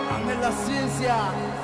Amé la ciencia.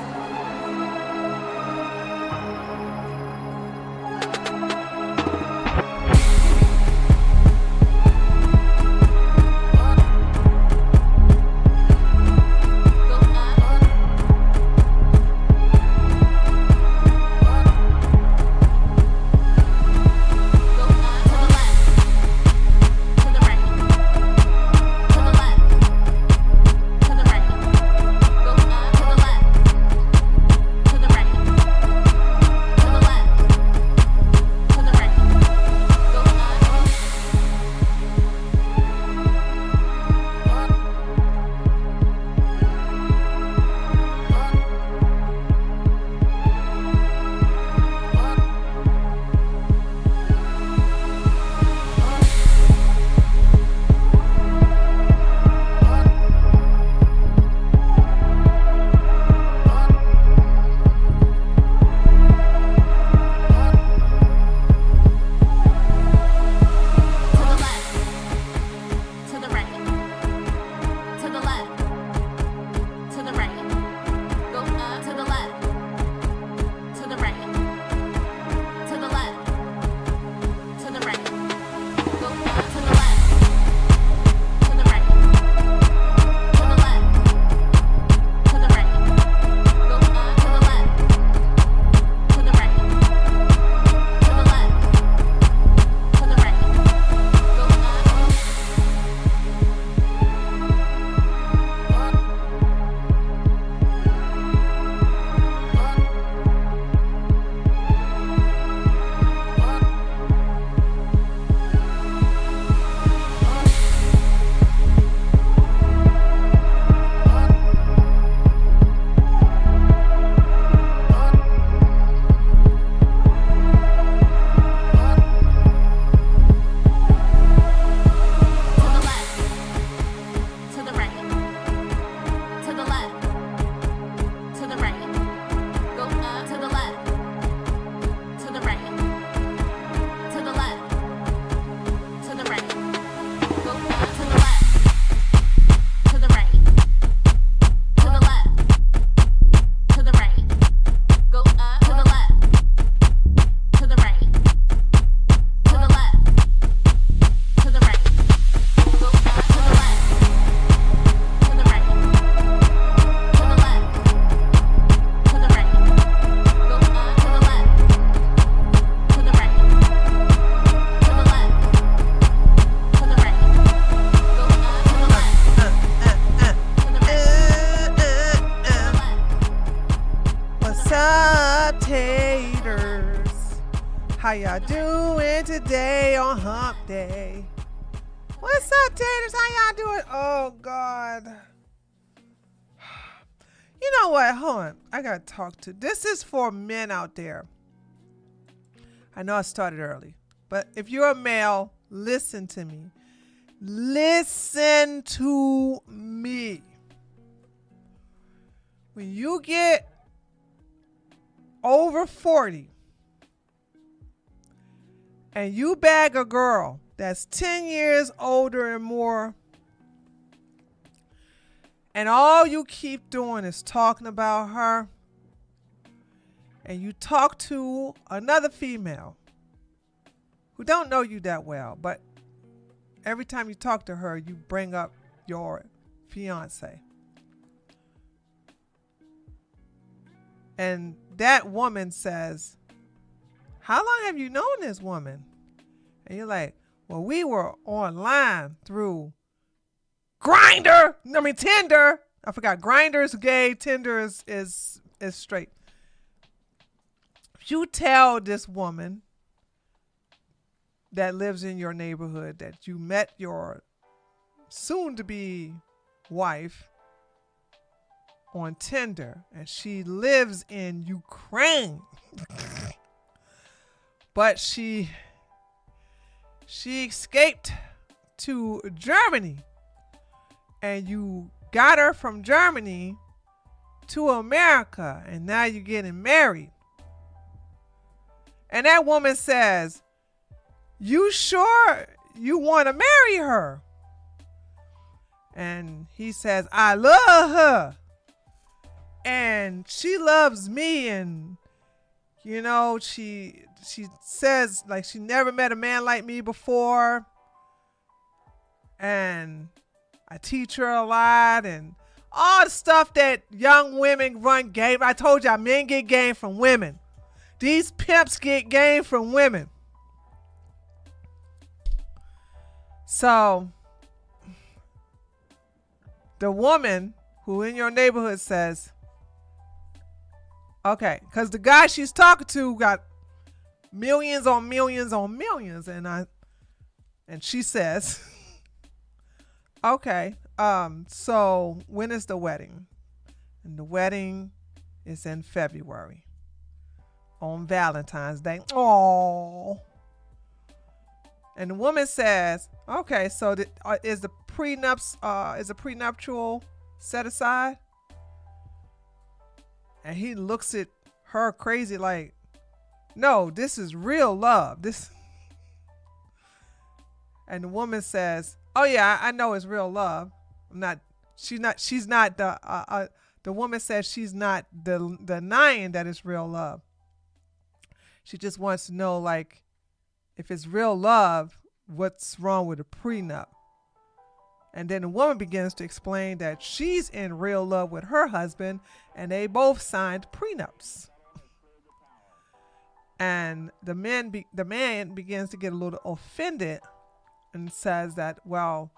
How y'all doing today on Hump Day? What's up, taters? How y'all doing? Oh, God. You know what? Hold on. I got to talk to. This is for men out there. I know I started early, but if you're a male, listen to me. Listen to me. When you get over 40 and you bag a girl that's 10 years older and more, and all you keep doing is talking about her, and you talk to another female who don't know you that well, but every time you talk to her, you bring up your fiance. And that woman says, how long have you known this woman? And you're like, well, we were online through Tinder. I forgot. Grindr's gay. Tinder is straight. If you tell this woman that lives in your neighborhood that you met your soon-to-be wife on Tinder and she lives in Ukraine, but she escaped to Germany, and you got her from Germany to America, and now you're getting married. And that woman says, you sure you want to marry her? And he says, I love her. And she loves me. And, you know, she says, like, she never met a man like me before. And I teach her a lot. And all the stuff that young women run game. I told y'all, men get game from women. These pimps get game from women. So the woman who in your neighborhood says, okay, because the guy she's talking to got millions on millions on millions, and she says, okay, so when is the wedding? And the wedding is in February on Valentine's Day. Oh. And the woman says, okay, so is the prenuptial set aside? And he looks at her crazy like, no, this is real love. And the woman says, oh yeah, I know it's real love. She's not the woman says she's not denying that it's real love. She just wants to know, like, if it's real love, what's wrong with a prenup? And then the woman begins to explain that she's in real love with her husband and they both signed prenups. And the man begins to get a little offended and says that, well,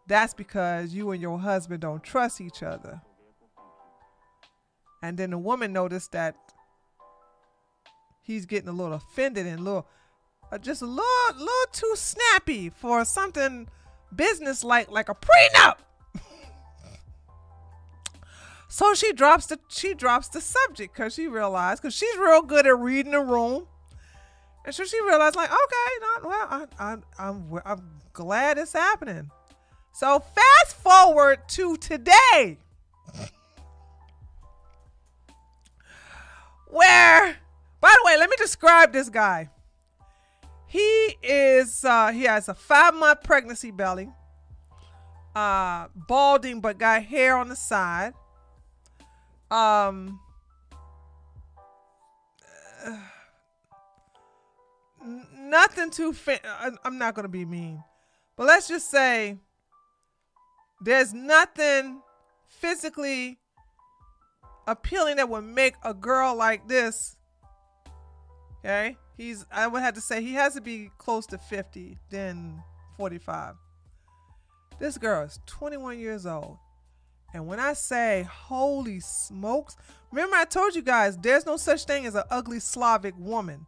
that's because you and your husband don't trust each other. And then the woman noticed that he's getting a little offended and just a little too snappy for something business like a prenup. So she drops the subject because she realized, because she's real good at reading the room, and so she realized, like, okay, I'm glad it's happening. So fast forward to today, where, by the way, let me describe this guy. He has a 5-month pregnancy belly, balding but got hair on the side. Nothing too I'm not going to be mean, but let's just say there's nothing physically appealing that would make a girl like this. Okay, I would have to say he has to be close to 50, then 45. This girl is 21 years old. And when I say holy smokes, remember I told you guys there's no such thing as an ugly Slavic woman,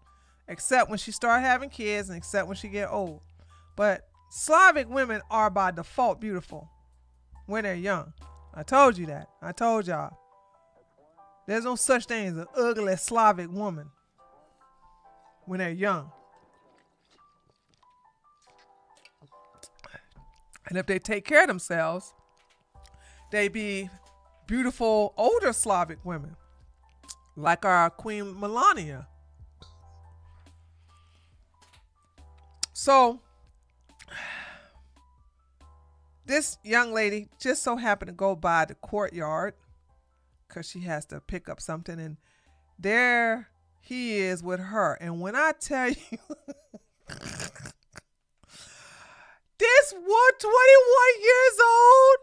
except when she start having kids and except when she get old. But Slavic women are by default beautiful when they're young. I told you that. I told y'all. There's no such thing as an ugly Slavic woman when they're young. And if they take care of themselves, they be beautiful older Slavic women, like our Queen Melania. So this young lady just so happened to go by the courtyard because she has to pick up something, and there he is with her. And when I tell you, this 21 years old,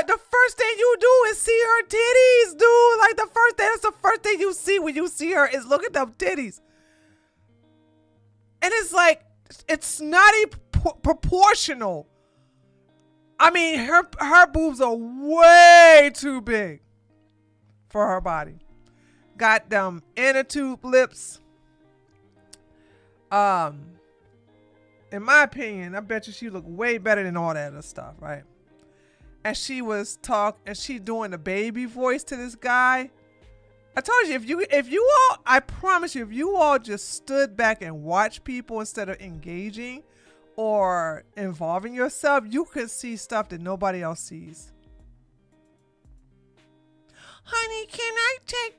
the first thing you do is see her titties, dude. Like that's the first thing you see when you see her is look at them titties. And it's like, it's not proportional. I mean, her boobs are way too big for her body. Got them inner tube lips. In my opinion, I bet you she looked way better than all that other stuff, right? And she was she doing the baby voice to this guy. I told you, if you all, I promise you, if you all just stood back and watched people instead of engaging or involving yourself, you could see stuff that nobody else sees. Honey, can I take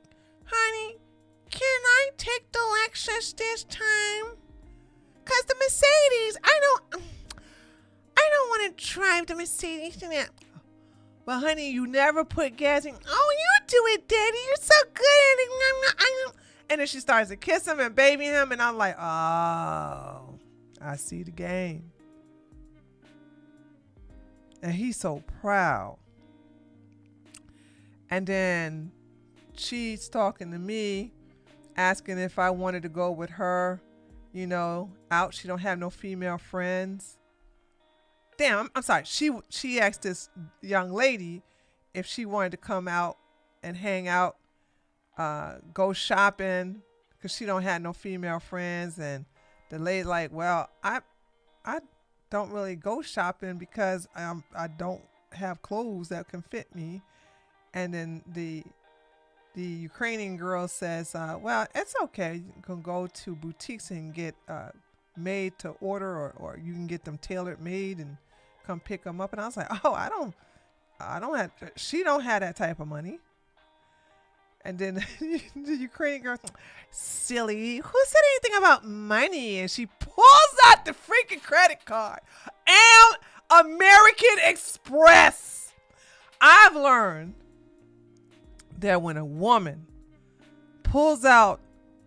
the Lexus this time? Cause the Mercedes, I don't want to drive the Mercedes. But honey, you never put gas in. Oh, you do it, Daddy. You're so good at it. And then she starts to kiss him and baby him. And I'm like, oh, I see the game. And he's so proud. And then she's talking to me, asking if I wanted to go with her, out. She don't have no female friends. Damn, I'm sorry. She asked this young lady if she wanted to come out and hang out, go shopping, because she don't have no female friends. And the lady like, well, I don't really go shopping because I don't have clothes that can fit me. And then the Ukrainian girl says, well, it's okay. You can go to boutiques and get made to order, or you can get them tailored made and come pick them up. And I was like, oh, I don't have, she don't have that type of money. And then the Ukrainian girl, silly, who said anything about money? And she pulls out the freaking credit card and American Express. I've learned that when a woman pulls out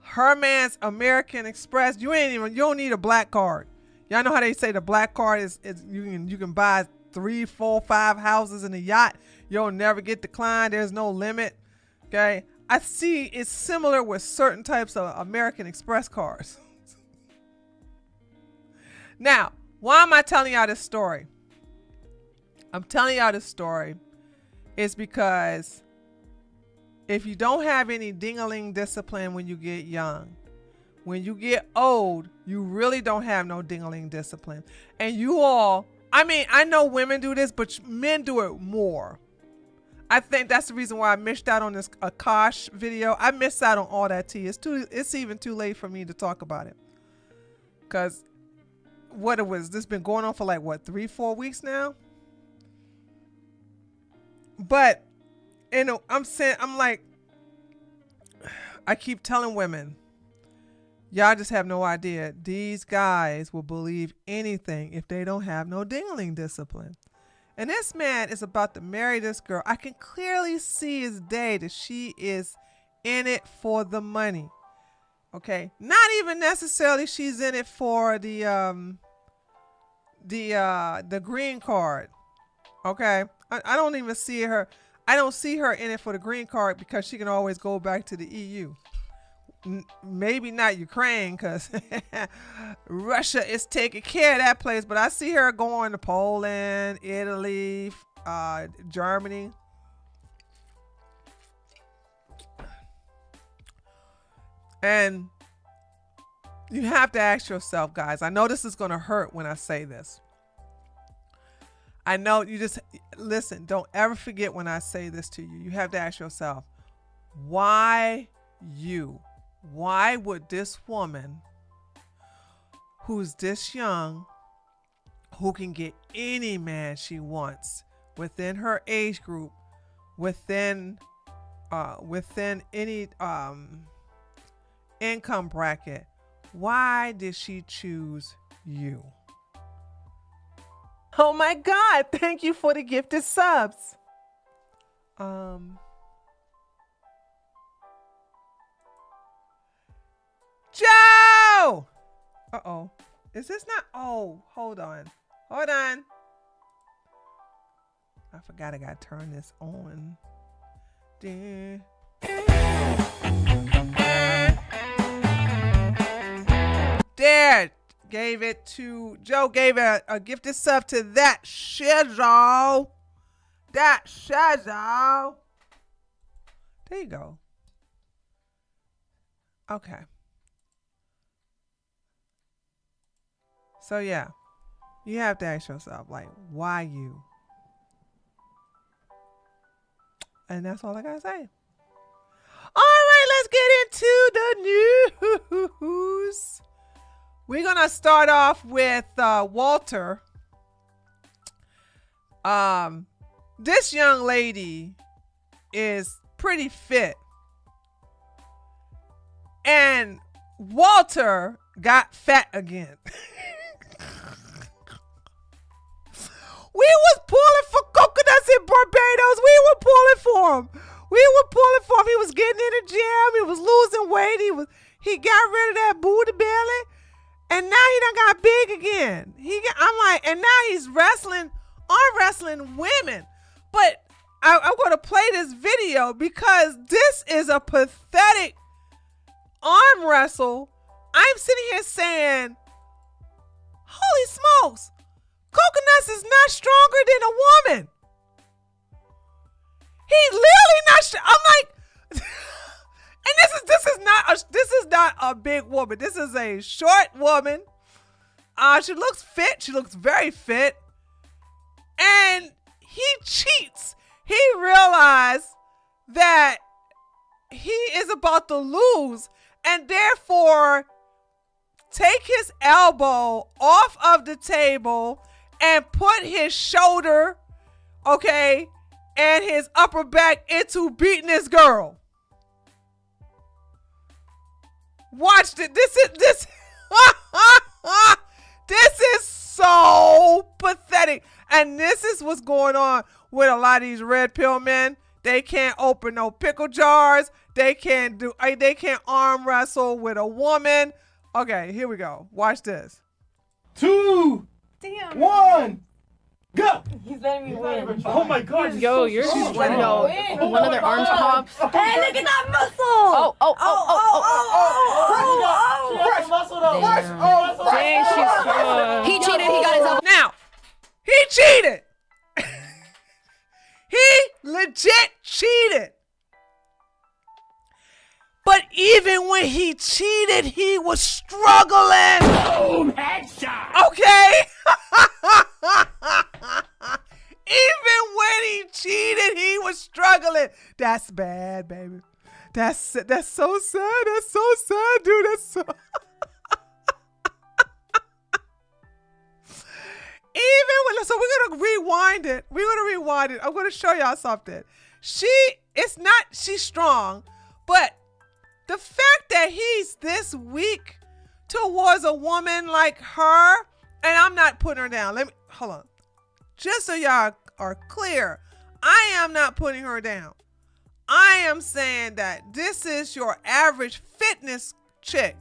her man's American Express, you don't need a black card. Y'all know how they say the black card is you can buy 3, 4, 5 houses in a yacht. You'll never get declined. There's no limit. Okay. I see it's similar with certain types of American Express cards. Now, why am I telling y'all this story? I'm telling y'all this story is because if you don't have any ding-a-ling discipline when you get young, when you get old, you really don't have no ding-a-ling discipline. And you all, I know women do this, but men do it more. I think that's the reason why I missed out on this Akash video. I missed out on all that tea. It's even too late for me to talk about it. Because this been going on for 3-4 weeks now? But, I keep telling women, y'all just have no idea. These guys will believe anything if they don't have no ding-a-ling discipline. And this man is about to marry this girl. I can clearly see his day that she is in it for the money. Okay. Not even necessarily she's in it for the green card. Okay. I don't even see her. I don't see her in it for the green card because she can always go back to the EU. Maybe not Ukraine because Russia is taking care of that place, but I see her going to Poland, Italy, Germany. And you have to ask yourself, guys, I know this is going to hurt when I say this. I know you just listen, don't ever forget when I say this to you. You have to ask yourself, why you? Why would this woman who's this young, who can get any man she wants within her age group, within any income bracket, why did she choose you? Oh my God, thank you for the gifted subs. Joe! Uh-oh. Is this not? Oh, hold on. Hold on. I forgot I got to turn this on. There. Gave it to, Joe gave a gifted sub to that shizzle. That shizzle. There you go. Okay. So yeah, you have to ask yourself, why you? And that's all I gotta say. All right, let's get into the news. We're gonna start off with Walter. This young lady is pretty fit, and Walter got fat again. him. We were pulling for him. He was getting in the gym. He was losing weight. He got rid of that booty belly. And now he done got big again. I'm like, and now he's arm wrestling women. But I'm going to play this video because this is a pathetic arm wrestle. I'm sitting here saying, holy smokes, Coconuts is not stronger than a woman. He's literally not. I'm like, and this is not a big woman. This is a short woman. She looks fit. She looks very fit. And he cheats. He realized that he is about to lose and therefore take his elbow off of the table and put his shoulder, okay, and his upper back into beating this girl. Watch it. This is so pathetic. And this is what's going on with a lot of these red pill men. They can't open no pickle jars. They can't arm wrestle with a woman. Okay, here we go. Watch this. 2, 1, go. He's letting me win. Oh my God. Yo, you're so winning. Yo, one of their arms pops. Hey, look at that muscle. Fresh muscle though. Fresh. Dang, she's good. He cheated. He got his elbow. Now, he cheated. He legit cheated. But even when he cheated, he was struggling. Boom, headshot. Okay? Even when he cheated, he was struggling. That's bad, baby. That's so sad. That's so sad, dude. That's so... So we're going to rewind it. I'm going to show y'all something. She's strong, but the fact that he's this weak towards a woman like her, and I'm not putting her down. Hold on. Just so y'all are clear, I am not putting her down. I am saying that this is your average fitness chick.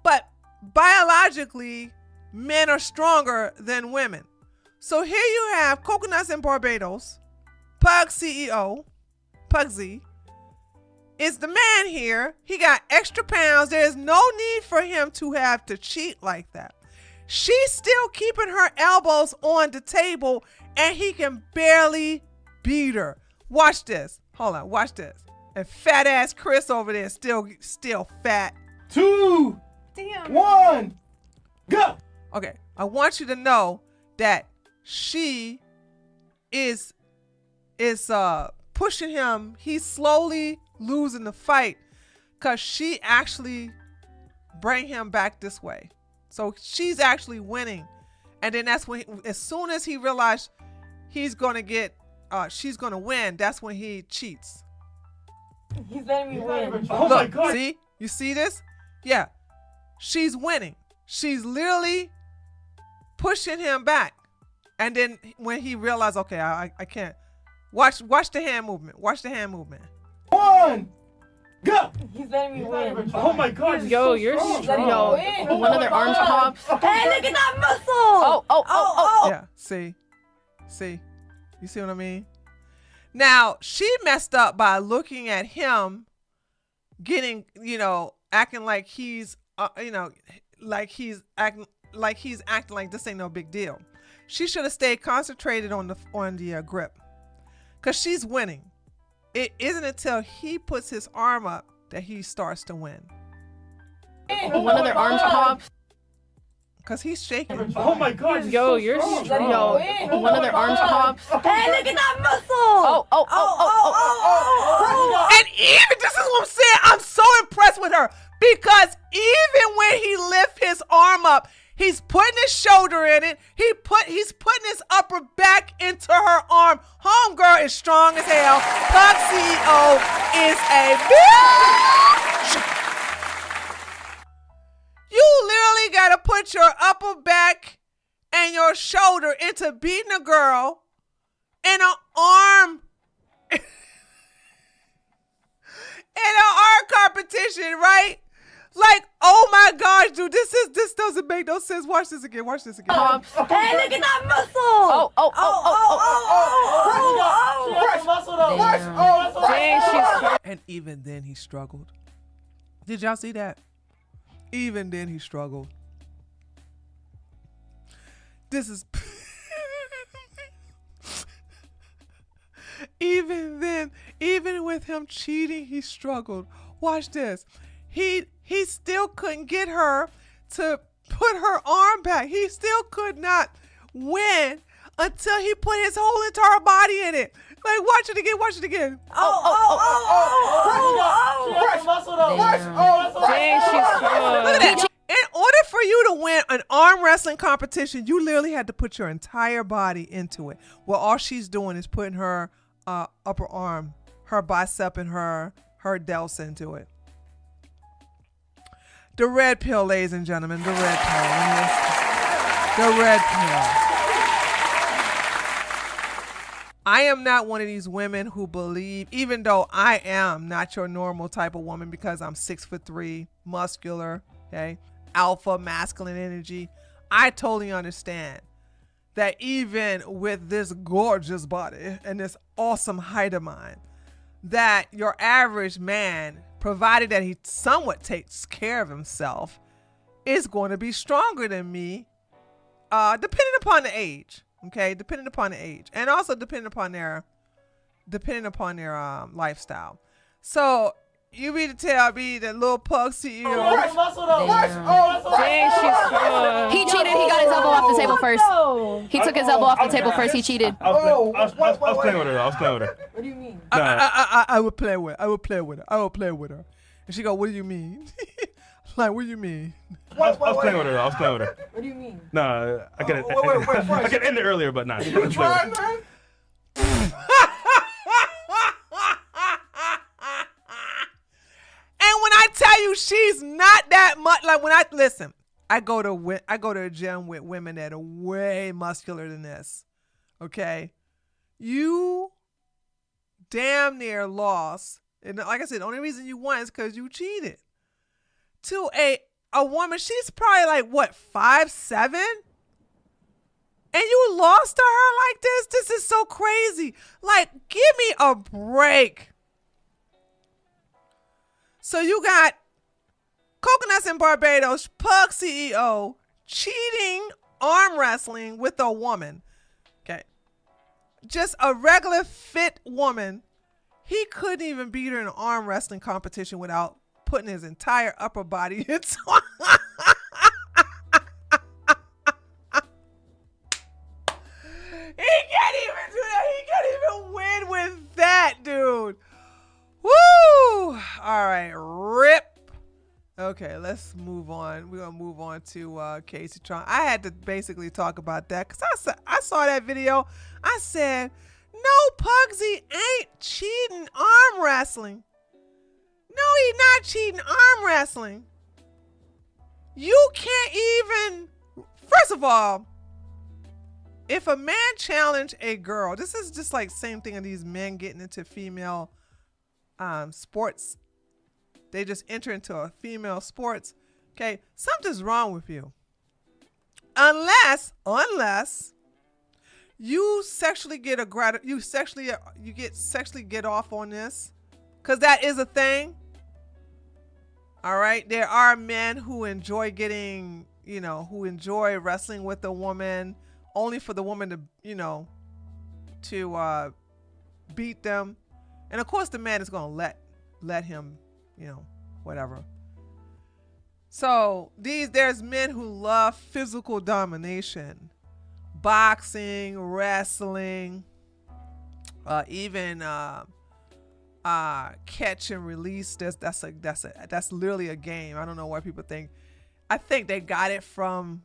But biologically, men are stronger than women. So here you have Coconuts in Barbados, PugCEO, PugZ, is the man here. He got extra pounds. There's no need for him to have to cheat like that. She's still keeping her elbows on the table and he can barely beat her. Watch this. Hold on, watch this. And fat ass Chris over there still fat. 2, 1, go. Okay, I want you to know that she is pushing him. He's slowly losing the fight because she actually bring him back this way. So she's actually winning. And then that's when, as soon as he realized she's going to win, that's when he cheats. He's letting me win. Oh my God. See? You see this? Yeah. She's winning. She's literally pushing him back. And then when he realized, okay, I can't. Watch the hand movement. Watch the hand movement. 1, go. He's letting me win. Oh my God. Yo, you're strong. Yo, one of their arms pops. Hey, look at that muscle. Yeah, see? You see what I mean? Now, she messed up by looking at him getting, acting like he's, acting like this ain't no big deal. She should have stayed concentrated on the grip because she's winning. It isn't until he puts his arm up that he starts to win. One of their arms pops. Because he's shaking. Oh my God. Yo, you're strong. Yo, one of their arms pops. Hey, look at that muscle. And even, this is what I'm saying, I'm so impressed with her because even when he lifts his arm up, he's putting his shoulder in it. He's putting his upper back into her arm. Homegirl is strong as hell. PugCEO is a bitch. You literally got to put your upper back and your shoulder into beating a girl in an arm art competition, right? Like, oh my gosh, dude, this doesn't make no sense. Watch this again. Watch this again. Hey, look at that muscle! And even then he struggled. Did y'all see that? Even then he struggled. This is even then, even with him cheating, he struggled. Watch this. He still couldn't get her to put her arm back. He still could not win until he put his whole entire body in it. Like, watch it again, watch it again. Look at that. In order for you to win an arm wrestling competition, you literally had to put your entire body into it. Well, all she's doing is putting her upper arm, her bicep, and her delts into it. The red pill, ladies and gentlemen, the red pill. The red pill. I am not one of these women who believe, even though I am not your normal type of woman because I'm 6'3", muscular, okay, alpha, masculine energy. I totally understand that even with this gorgeous body and this awesome height of mine, that your average man, provided that he somewhat takes care of himself, is going to be stronger than me, depending upon the age. Okay, depending upon the age, and also depending upon their lifestyle. So you mean to tell me that little PugCEO? He cheated. He got his elbow off the table first. He took his elbow off the table first. He cheated. I was playing with her. What do you mean? I would play with her. I would play with her. And she go, "What do you mean?" Like, what do you mean? I was playing with her. What do you mean? No, I could end it earlier, but not. You trying, man? And when I tell you she's not that much, like when I go to a gym with women that are way muscular than this. Okay, you damn near lost, and like I said, the only reason you won is because you cheated. To a woman, she's probably like what, 5'7", and you lost to her like this. This is so crazy. Like, give me a break. So you got Coconuts in Barbados, PugCEO, cheating arm wrestling with a woman. Okay. Just a regular fit woman. He couldn't even beat her in an arm wrestling competition without putting his entire upper body into it. He can't even do that. He can't even win with that, dude. Woo! All right, rip. Okay, let's move on. We're gonna move on to KaceyTron. I had to basically talk about that because I saw that video. I said, no, Pugsy ain't cheating arm wrestling. No, he's not cheating arm wrestling. You can't even, first of all, if a man challenge a girl, this is just like same thing of these men getting into female sports. They just enter into a female sports. Okay, something's wrong with you. Unless you sexually get you sexually get off on this, because that is a thing. All right, there are men who enjoy who enjoy wrestling with a woman only for the woman to, to beat them. And of course the man is going to let him, whatever. So there's men who love physical domination, boxing, wrestling, even catch and release. That's literally a game. I don't know why people think. I think they got it from.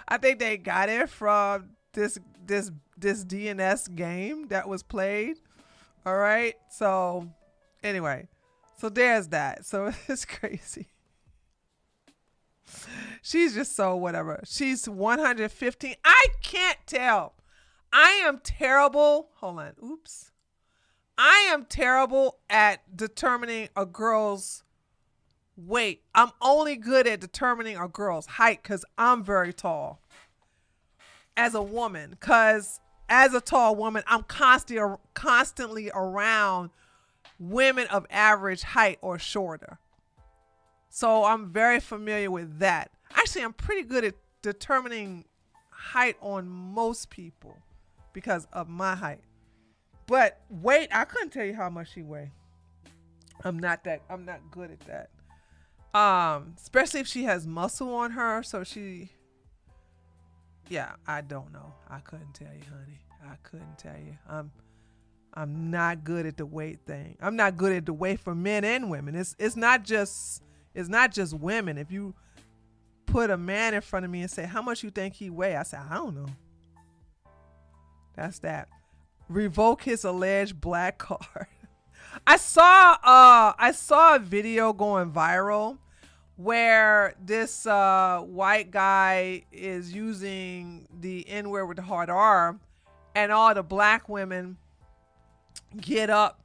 I think they got it from this DNS game that was played. All right. So anyway, so there's that. So it's crazy. She's just so whatever. She's 115. I can't tell. I am terrible. Hold on. Oops. I am terrible at determining a girl's weight. I'm only good at determining a girl's height because I'm very tall as a woman. Because as a tall woman, I'm constantly around women of average height or shorter. So I'm very familiar with that. Actually, I'm pretty good at determining height on most people because of my height. But weight, I couldn't tell you how much she weighed. I'm not good at that. Especially if she has muscle on her. So I don't know. I couldn't tell you, honey. I couldn't tell you. I'm not good at the weight thing. I'm not good at the weight for men and women. It's not just women. If you put a man in front of me and say, how much you think he weigh? I say, I don't know. That's that. Revoke his alleged black card. I saw a video going viral where this white guy is using the N-word with the hard R, and all the black women get up,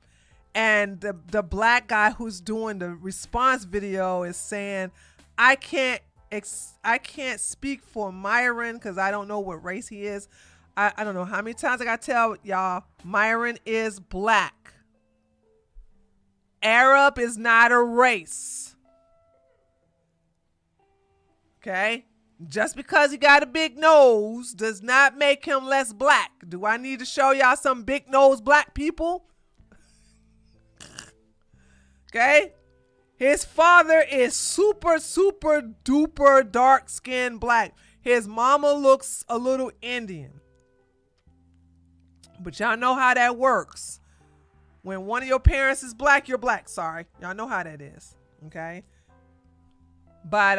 and the black guy who's doing the response video is saying, I can't speak for Myron because I don't know what race he is. I don't know how many times I gotta tell y'all, Myron is black. Arab is not a race. Okay? Just because he got a big nose does not make him less black. Do I need to show y'all some big nose black people? Okay? His father is super, super duper dark skinned black. His mama looks a little Indian. But y'all know how that works. When one of your parents is black, you're black. Sorry. Y'all know how that is. Okay? But,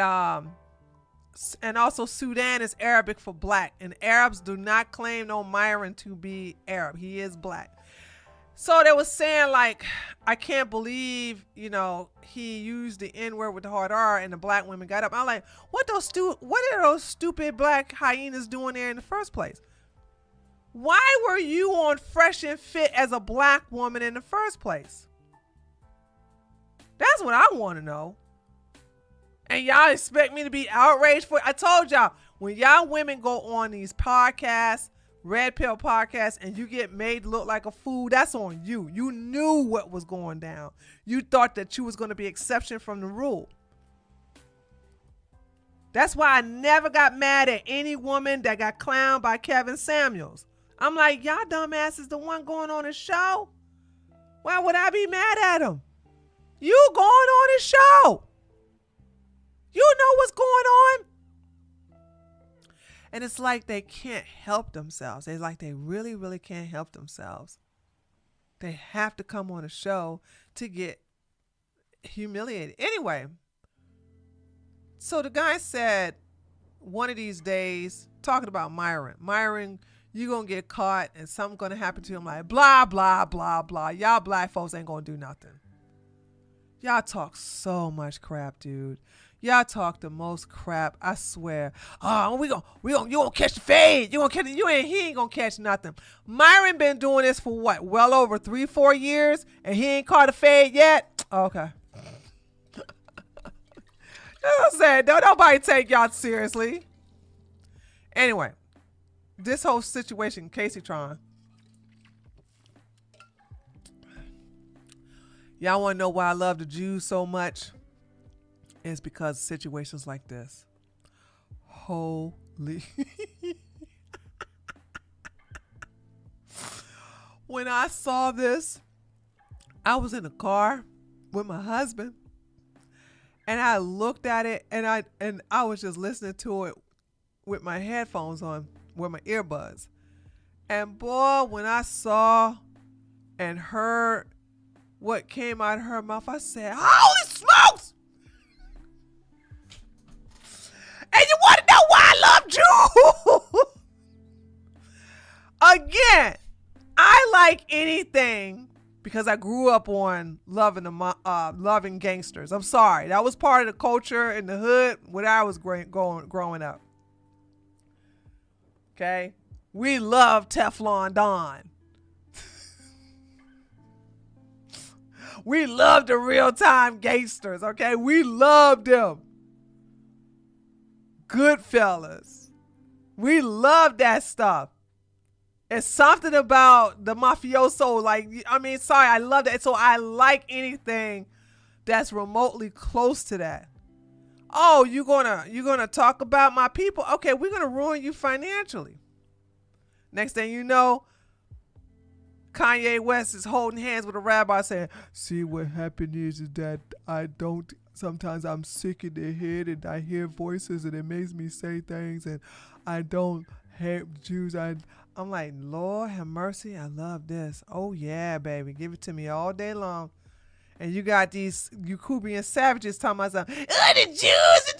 and also Sudan is Arabic for black. And Arabs do not claim no Myron to be Arab. He is black. So they was saying, like, I can't believe, he used the N-word with the hard R and the black women got up. I'm like, what are those stupid black hyenas doing there in the first place? Why were you on Fresh and Fit as a black woman in the first place? That's what I want to know. And y'all expect me to be outraged for it? I told y'all, when y'all women go on these podcasts, red pill podcasts, and you get made to look like a fool, that's on you. You knew what was going down. You thought that you was going to be exception from the rule. That's why I never got mad at any woman that got clowned by Kevin Samuels. I'm like, y'all dumbass is the one going on his show. Why would I be mad at him? You going on his show. You know what's going on. And it's like they can't help themselves. It's like they really, really can't help themselves. They have to come on a show to get humiliated. Anyway, so the guy said one of these days, talking about Myron, you're going to get caught and something's going to happen to him, like blah, blah, blah, blah. Y'all black folks ain't going to do nothing. Y'all talk so much crap, dude. Y'all talk the most crap, I swear. Oh, you gonna catch the fade. He ain't gonna catch nothing. Myron been doing this for what? Well over 3-4 years, and he ain't caught a fade yet? Okay. That's what I'm saying. Don't nobody take y'all seriously. Anyway, this whole situation, KaceyTron. Y'all wanna know why I love the Jews so much? It's because of situations like this. Holy. When I saw this, I was in the car with my husband, and I looked at it, and I was just listening to it with my headphones on, with my earbuds. And boy, when I saw and heard what came out of her mouth, I said, holy smokes! And you want to know why I love Jews? Again, I like anything because I grew up on loving gangsters. I'm sorry. That was part of the culture in the hood when I was growing up. Okay? We love Teflon Don. We love the real-time gangsters, okay? We love them. Goodfellas. We love that stuff. It's something about the mafioso. Like, I mean, sorry, I love that. So I like anything that's remotely close to that. Oh, you're gonna talk about my people? Okay, we're gonna ruin you financially. Next thing you know, Kanye West is holding hands with a rabbi saying, see, what happened is that sometimes I'm sick in the head and I hear voices and it makes me say things and I don't hate Jews. I'm like, Lord have mercy. I love this. Oh yeah, baby. Give it to me all day long. And you got these Ukubian savages talking about something, the Jews,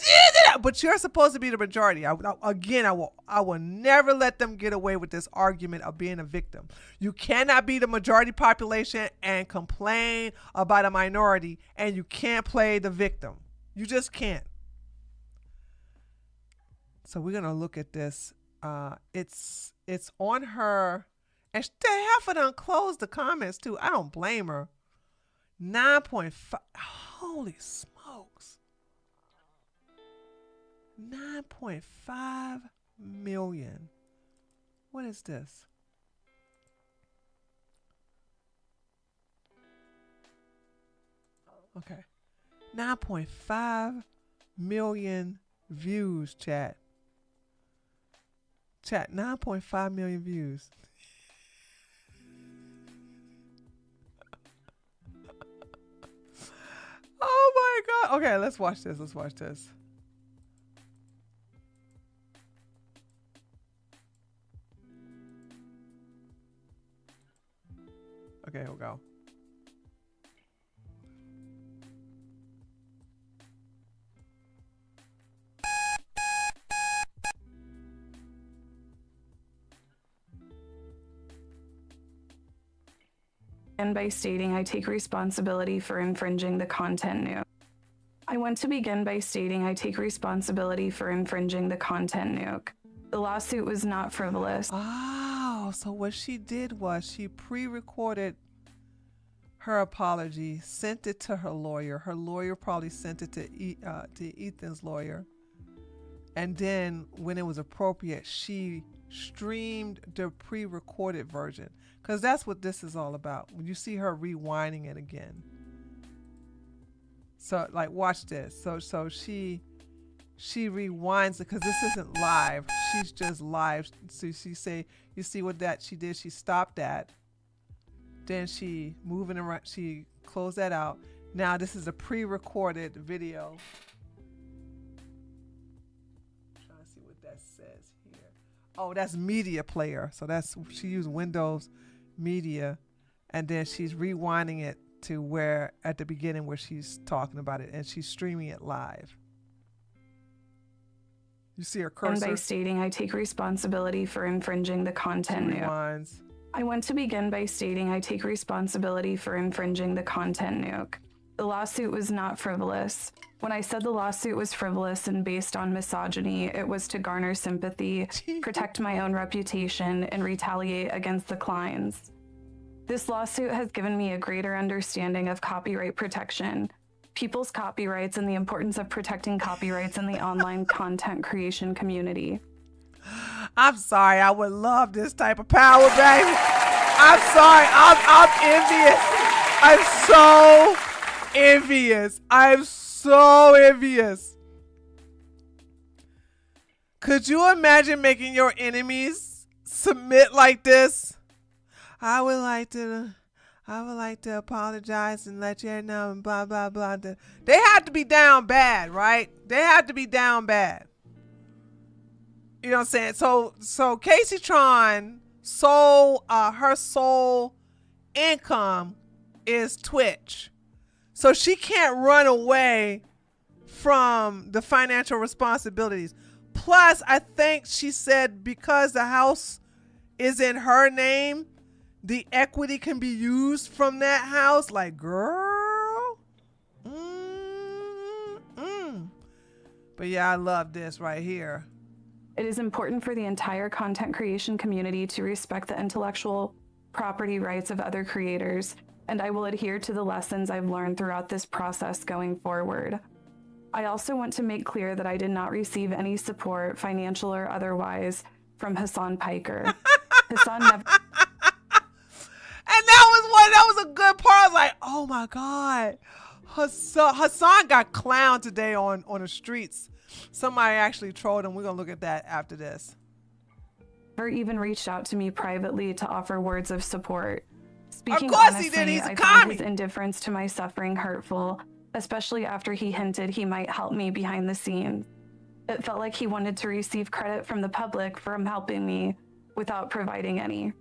but you're supposed to be the majority. I will never let them get away with this argument of being a victim. You cannot be the majority population and complain about a minority, and you can't play the victim. You just can't. So we're gonna look at this. It's on her, and the half of them closed the comments too. I don't blame her. 9.5. Holy smokes. 9.5 million. What is this? Okay. 9.5 million views, chat. Chat, 9.5 million views. Oh my God. Okay, let's watch this. Okay, here we go. And by stating I take responsibility for infringing the content nuke. I want to begin by stating I take responsibility for infringing the content nuke. The lawsuit was not frivolous. Oh, so what she did was she pre-recorded her apology, sent it to her lawyer. Her lawyer probably sent it to Ethan's lawyer. And then when it was appropriate, she streamed the pre-recorded version. Because that's what this is all about. When you see her rewinding it again. So, like, watch this. So she rewinds it because this isn't live. She's just live. So you see what that she did? She stopped that. Then she moving around. She closed that out. Now this is a pre-recorded video. I'm trying to see what that says here. Oh, that's media player. So she used Windows Media, and then she's rewinding it to where at the beginning where she's talking about it, and she's streaming it live. You see her cursor. And by stating I take responsibility for infringing the content nuke. I want to begin by stating I take responsibility for infringing the content nuke. The lawsuit was not frivolous. When I said the lawsuit was frivolous and based on misogyny, it was to garner sympathy, protect my own reputation, and retaliate against the Kleins. This lawsuit has given me a greater understanding of copyright protection, people's copyrights, and the importance of protecting copyrights in the online content creation community. I'm sorry, I would love this type of power, baby. I'm sorry, I'm envious. I'm so envious. Could you imagine making your enemies submit like this? I would like to apologize and let you know and blah blah blah. They have to be down bad, right? They have to be down bad. You know what I'm saying? So KaceyTron her sole income is Twitch. So she can't run away from the financial responsibilities. Plus, I think she said because the house is in her name, the equity can be used from that house. Like, girl. But yeah, I love this right here. It is important for the entire content creation community to respect the intellectual property rights of other creators, and I will adhere to the lessons I've learned throughout this process going forward. I also want to make clear that I did not receive any support, financial or otherwise, from Hassan Piker. Hassan never... And that was a good part. I was like, oh my God. Hassan got clowned today on the streets. Somebody actually trolled him. We're going to look at that after this. Or even reached out to me privately to offer words of support. Speaking Of course honestly, he did. He's a I found commie. his indifference to my suffering hurtful, especially after he hinted he might help me behind the scenes. It felt like he wanted to receive credit from the public for him helping me without providing any.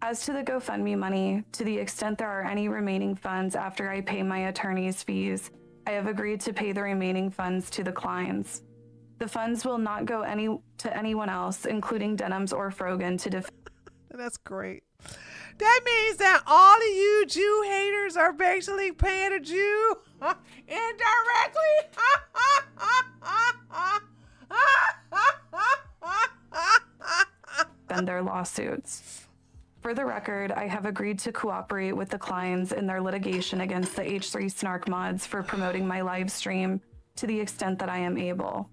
As to the GoFundMe money, to the extent there are any remaining funds after I pay my attorney's fees, I have agreed to pay the remaining funds to the Kleins. The funds will not go to anyone else, including Denims or Frogan, to defend. That's great. That means that all of you Jew haters are basically paying a Jew indirectly. Defend their lawsuits. For the record, I have agreed to cooperate with the Kleins in their litigation against the H3 Snark mods for promoting my live stream to the extent that I am able.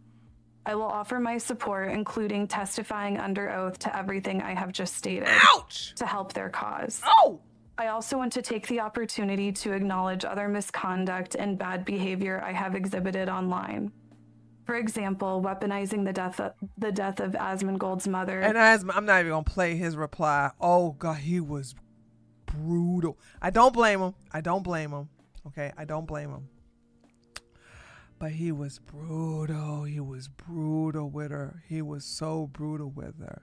I will offer my support, including testifying under oath to everything I have just stated. Ouch! To help their cause. Oh! I also want to take the opportunity to acknowledge other misconduct and bad behavior I have exhibited online. For example, weaponizing the death of Asmongold's mother. And I'm not even gonna play his reply. Oh God, he was brutal. I don't blame him. Okay, I don't blame him. But he was brutal. He was brutal with her. He was so brutal with her.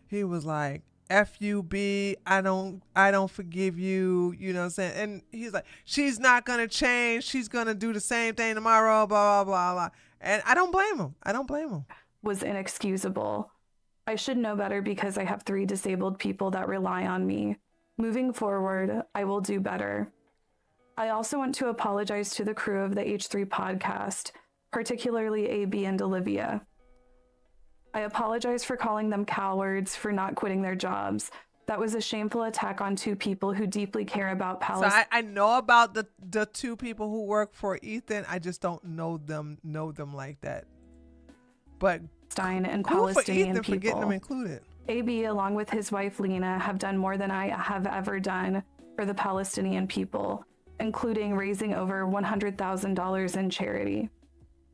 He was like, FUB, I don't forgive you. You know what I'm saying? And he's like, she's not gonna change. She's gonna do the same thing tomorrow. Blah blah blah blah. And I don't blame him. Was inexcusable. I should know better because I have 3 disabled people that rely on me. Moving forward, I will do better. I also want to apologize to the crew of the H3 podcast, particularly AB and Olivia. I apologize for calling them cowards for not quitting their jobs. That was a shameful attack on 2 people who deeply care about Palestine. So I know about the 2 people who work for Ethan. I just don't know them like that. But and cool for Palestinian Ethan people. for getting them included. AB, along with his wife Lena, have done more than I have ever done for the Palestinian people, including raising over $100,000 in charity.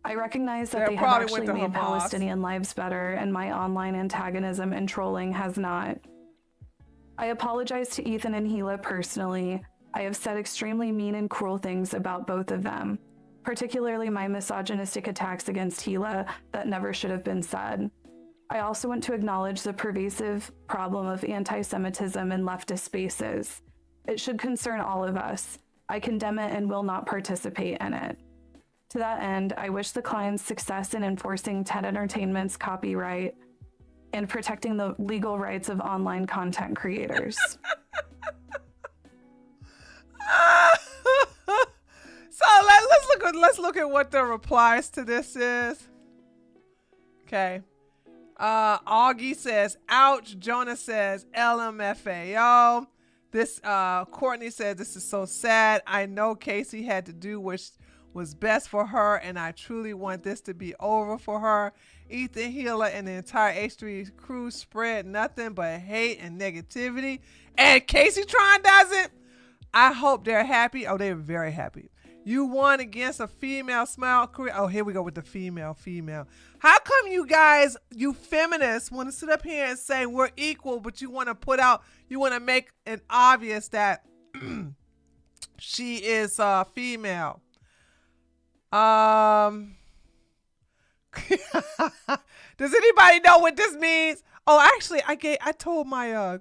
I recognize that they have actually made Palestinian lives better, and my online antagonism and trolling has not. I apologize to Ethan and Gila personally. I have said extremely mean and cruel things about both of them, particularly my misogynistic attacks against Gila that never should have been said. I also want to acknowledge the pervasive problem of anti-Semitism in leftist spaces. It should concern all of us. I condemn it and will not participate in it. To that end, I wish the Klein's success in enforcing TED Entertainment's copyright and protecting the legal rights of online content creators. So let's look at what the replies to this is. Okay. Augie says, ouch. Jonah says, LMFAO. This Courtney says, this is so sad. I know Casey had to do what was best for her, and I truly want this to be over for her. Ethan, Healer, and the entire H3 crew spread nothing but hate and negativity, and KaceyTron doesn't. I hope they're happy. Oh, they're very happy. You won against a female smile career. Oh, here we go with the female. How come you guys, you feminists, want to sit up here and say we're equal, but you want to make it obvious that she is female? Does anybody know what this means? Oh, actually, I told my Aren't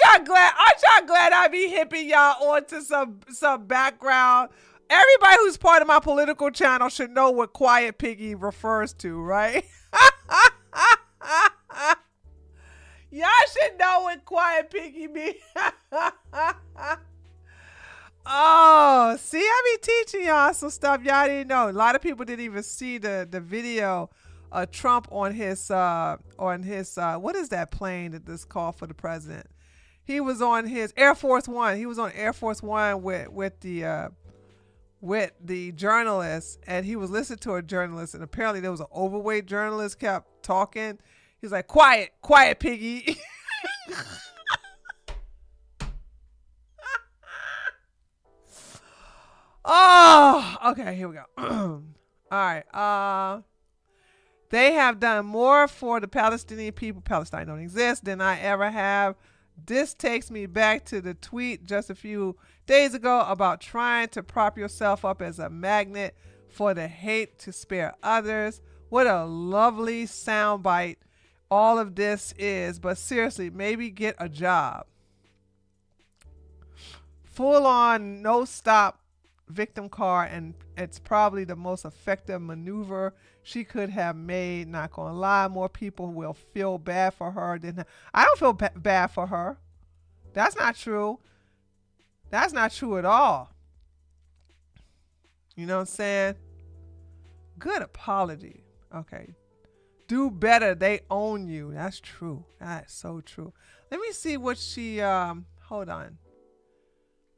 y'all glad I be hipping y'all onto some background? Everybody who's part of my political channel should know what Quiet Piggy refers to, right? Y'all should know what Quiet Piggy means. Oh, see, I be teaching y'all some stuff y'all didn't know. A lot of people didn't even see the video of Trump on his what is that plane that this called for the president? He was on his Air Force One. He was on Air Force One with the journalist, and he was listening to a journalist, and apparently there was an overweight journalist kept talking. He's like, quiet, piggy. Oh, okay, here we go. All right. They have done more for the Palestinian people. Palestine don't exist than I ever have. This takes me back to the tweet just a few days ago about trying to prop yourself up as a magnet for the hate to spare others. What a lovely soundbite all of this is. But seriously, maybe get a job. Full on, no stop victim card, and it's probably the most effective maneuver she could have made. Not gonna lie, more people will feel bad for her than I don't feel bad for her. That's not true. That's not true at all. You know what I'm saying? Good apology. Okay. Do better. They own you. That's true. That's so true. Let me see what she hold on.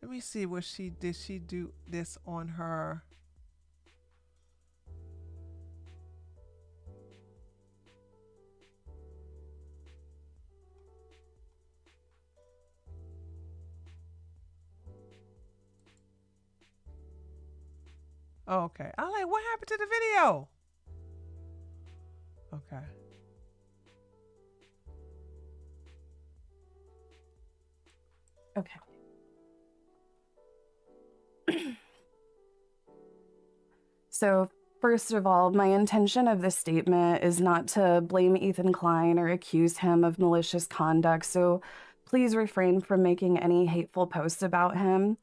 Let me see what she did. She do this on her. Oh, okay. I'm like, what happened to the video? Okay. Okay. So, first of all, my intention of this statement is not to blame Ethan Klein or accuse him of malicious conduct, so please refrain from making any hateful posts about him.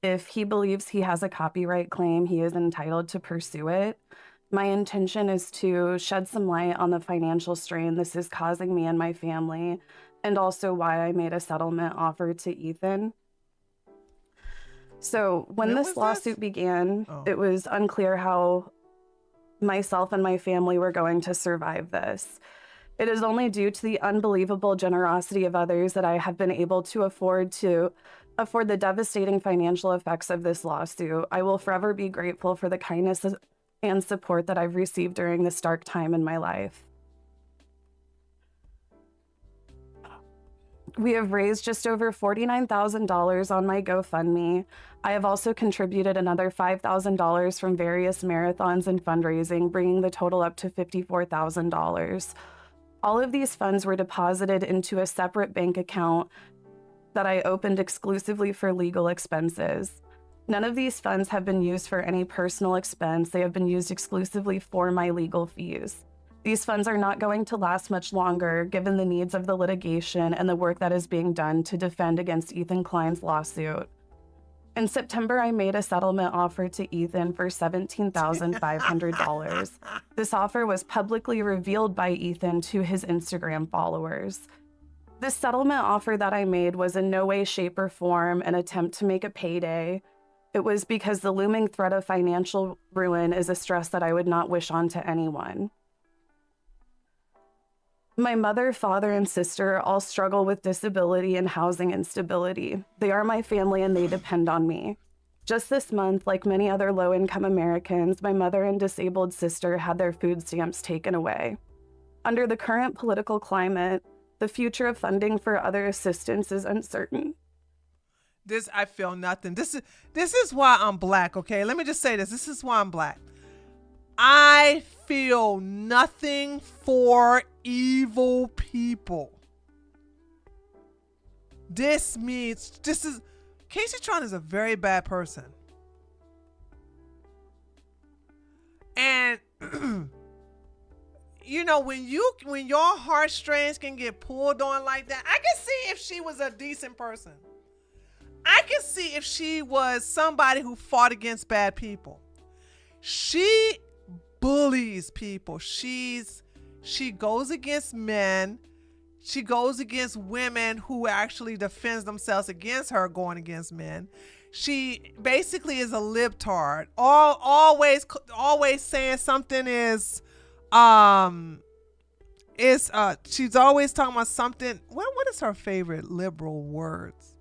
If he believes he has a copyright claim, he is entitled to pursue it. My intention is to shed some light on the financial strain this is causing me and my family, and also why I made a settlement offer to Ethan. So when this lawsuit began, it was unclear how myself and my family were going to survive this. It is only due to the unbelievable generosity of others that I have been able to afford the devastating financial effects of this lawsuit. I will forever be grateful for the kindness and support that I've received during this dark time in my life. We have raised just over $49,000 on my GoFundMe. I have also contributed another $5,000 from various marathons and fundraising, bringing the total up to $54,000. All of these funds were deposited into a separate bank account that I opened exclusively for legal expenses. None of these funds have been used for any personal expense. They have been used exclusively for my legal fees. These funds are not going to last much longer, given the needs of the litigation and the work that is being done to defend against Ethan Klein's lawsuit. In September, I made a settlement offer to Ethan for $17,500. This offer was publicly revealed by Ethan to his Instagram followers. This settlement offer that I made was in no way, shape, or form an attempt to make a payday. It was because the looming threat of financial ruin is a stress that I would not wish on to anyone. My mother, father, and sister all struggle with disability and housing instability. They are my family and they depend on me. Just this month, like many other low-income Americans, my mother and disabled sister had their food stamps taken away. Under the current political climate, the future of funding for other assistance is uncertain. I feel nothing. This is why I'm black, okay? Let me just say this. This is why I'm black. I feel nothing for evil people. KaceyTron is a very bad person. And you know, when your heartstrings can get pulled on like that, I can see if she was a decent person. I can see if she was somebody who fought against bad people. She bullies people. She goes against men. She goes against women who actually defends themselves against her going against men. she basically is a libtard. Always saying something is she's always talking about something. What is her favorite liberal words?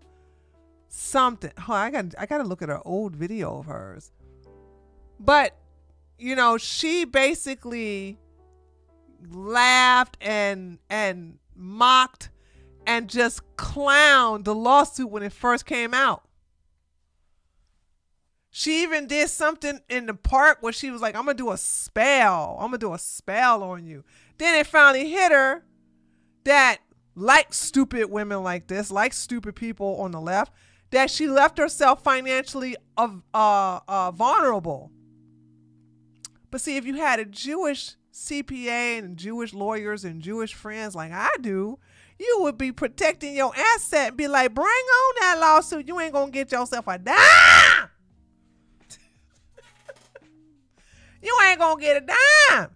Something. Oh, I gotta look at an old video of hers. But you know, she basically laughed and mocked and just clowned the lawsuit when it first came out. She even did something in the park where she was like, I'm gonna do a spell on you. Then it finally hit her that, like stupid women like this, like stupid people on the left, that she left herself financially vulnerable. But see, if you had a Jewish CPA and Jewish lawyers and Jewish friends like I do, you would be protecting your asset and be like, bring on that lawsuit. You ain't gonna get yourself a dime. You ain't gonna get a dime.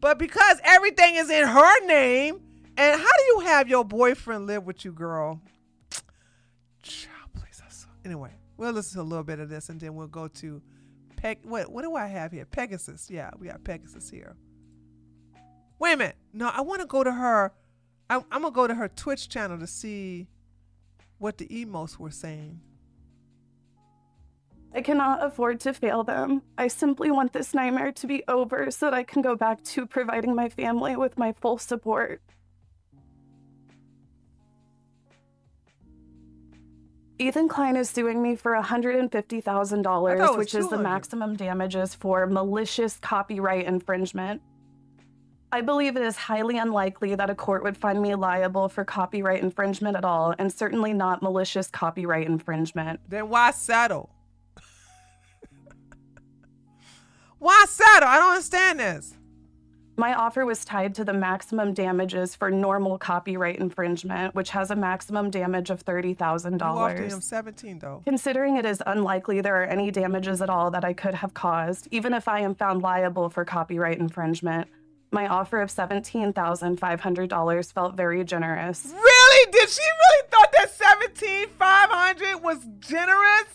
But because everything is in her name, and how do you have your boyfriend live with you, girl? Child, please. Anyway, we'll listen to a little bit of this and then we'll go to what do I have here? Pegasus. Yeah, we got Pegasus here. Wait a minute. No, I want to go to her. I'm going to go to her Twitch channel to see what the emos were saying. I cannot afford to fail them. I simply want this nightmare to be over so that I can go back to providing my family with my full support. Ethan Klein is suing me for $150,000, which is the maximum damages for malicious copyright infringement. I believe it is highly unlikely that a court would find me liable for copyright infringement at all, and certainly not malicious copyright infringement. Then why settle? Why settle? I don't understand this. My offer was tied to the maximum damages for normal copyright infringement, which has a maximum damage of $30,000. You offered him 17 though. Considering it is unlikely there are any damages at all that I could have caused, even if I am found liable for copyright infringement, my offer of $17,500 felt very generous. Really? Did she really thought that $17,500 was generous?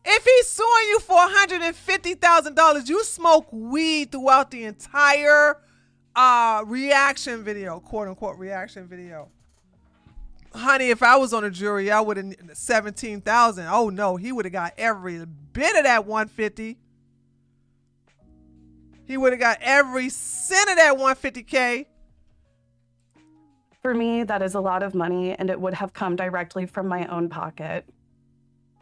If he's suing you for $150,000, you smoke weed throughout the entire reaction video, quote unquote reaction video. Honey, if I was on a jury, I would have 17,000. Oh no, he would have got every bit of that 150. He would have got every cent of that 150K. For me, that is a lot of money, and it would have come directly from my own pocket.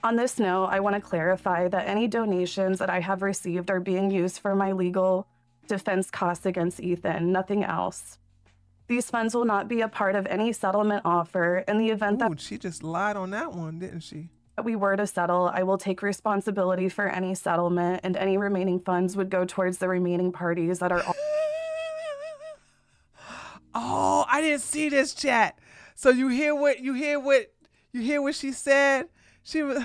On this note, I want to clarify that any donations that I have received are being used for my legal defense costs against Ethan, nothing else. These funds will not be a part of any settlement offer. In the event that she just lied on that one, didn't she? We were to settle, I will take responsibility for any settlement, and any remaining funds would go towards the remaining parties that are Oh, I didn't see this chat. So you hear what she said? She was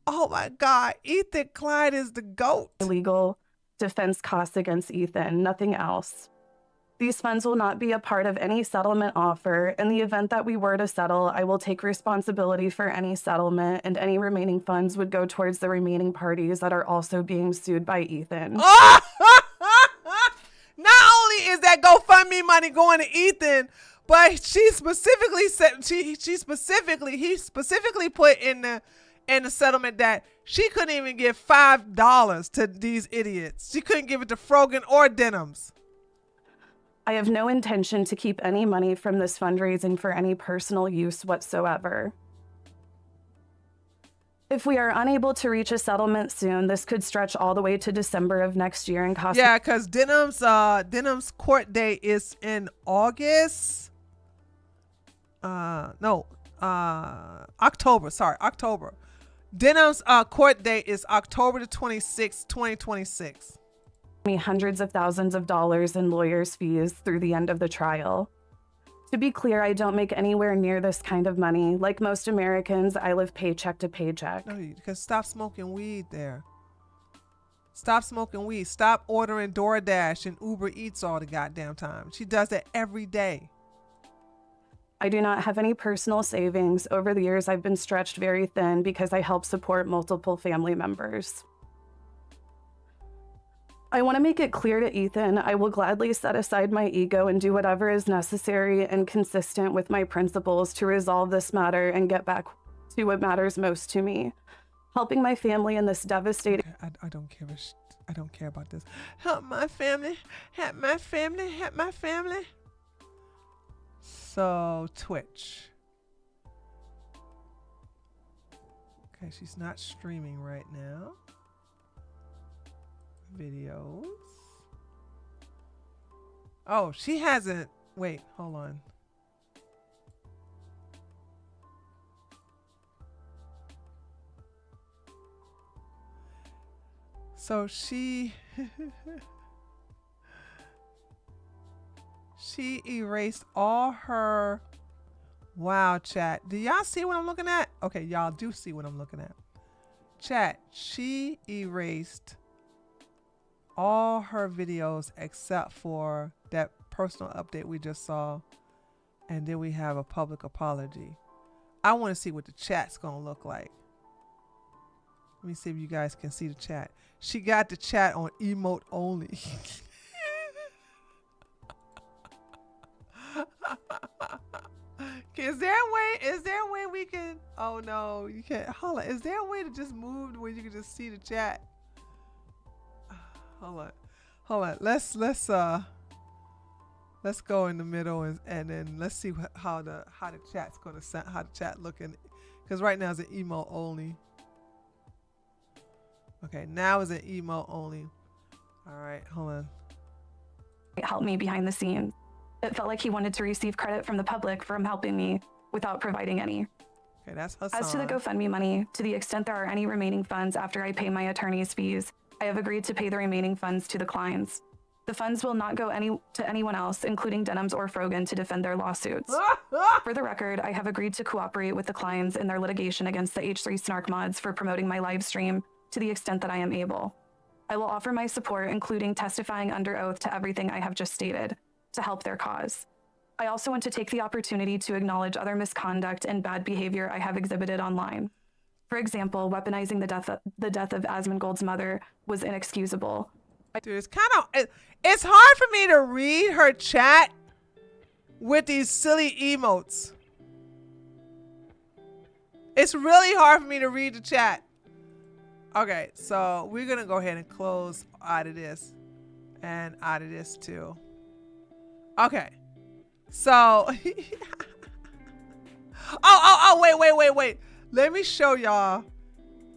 oh my God, Ethan Klein is the GOAT. Legal defense costs against Ethan, nothing else. These funds will not be a part of any settlement offer. In the event that we were to settle, I will take responsibility for any settlement, and any remaining funds would go towards the remaining parties that are also being sued by Ethan. Not only is that GoFundMe money going to Ethan, but he specifically put in the settlement that she couldn't even give $5 to these idiots. She couldn't give it to Frogan or Denims. I have no intention to keep any money from this fundraising for any personal use whatsoever. If we are unable to reach a settlement soon, this could stretch all the way to December of next year and cost. Yeah, because Denim's court date is in August. October. Sorry, October. Denim's court date is October the 26th, 2026. Me hundreds of thousands of dollars in lawyers' fees through the end of the trial. To be clear, I don't make anywhere near this kind of money. Like most Americans, I live paycheck to paycheck. No, because stop smoking weed there. Stop smoking weed. Stop ordering DoorDash and Uber Eats all the goddamn time. She does that every day. I do not have any personal savings. Over the years, I've been stretched very thin because I help support multiple family members. I want to make it clear to Ethan, I will gladly set aside my ego and do whatever is necessary and consistent with my principles to resolve this matter and get back to what matters most to me. Helping my family in this devastating... Okay, I don't care. I don't care about this. Help my family. Help my family. Help my family. So, Twitch. Okay, she's not streaming right now. Videos. Oh, she hasn't. Wait, hold on. So she she erased all her chat. Do y'all see what I'm looking at? Okay, y'all do see what I'm looking at. Chat, she erased all her videos except for that personal update we just saw, and then we have a public apology. I want to see what the chat's gonna look like. Let me see if you guys can see the chat. She got the chat on emote only. Is there a way we can, oh no, you can't, hold on. Is there a way to just move where you can just see the chat? Hold on. Let's go in the middle and then let's see how the chat's gonna sound, how the chat looking, because right now it's an emote only. Okay, now it's an emote only. All right, hold on. Help me behind the scenes. It felt like he wanted to receive credit from the public for him helping me without providing any. Okay, that's Hassan. As to the GoFundMe money, to the extent there are any remaining funds after I pay my attorney's fees, I have agreed to pay the remaining funds to the Kleins. The funds will not go to anyone else, including Denims or Frogan, to defend their lawsuits. For the record, I have agreed to cooperate with the Kleins in their litigation against the H3 Snark mods for promoting my live stream to the extent that I am able. I will offer my support, including testifying under oath to everything I have just stated, to help their cause. I also want to take the opportunity to acknowledge other misconduct and bad behavior I have exhibited online. For example, weaponizing the death of Asmongold's mother was inexcusable. Dude, it's hard for me to read her chat with these silly emotes. It's really hard for me to read the chat. Okay, so we're gonna go ahead and close out of this and out of this too. Okay, so wait. Let me show y'all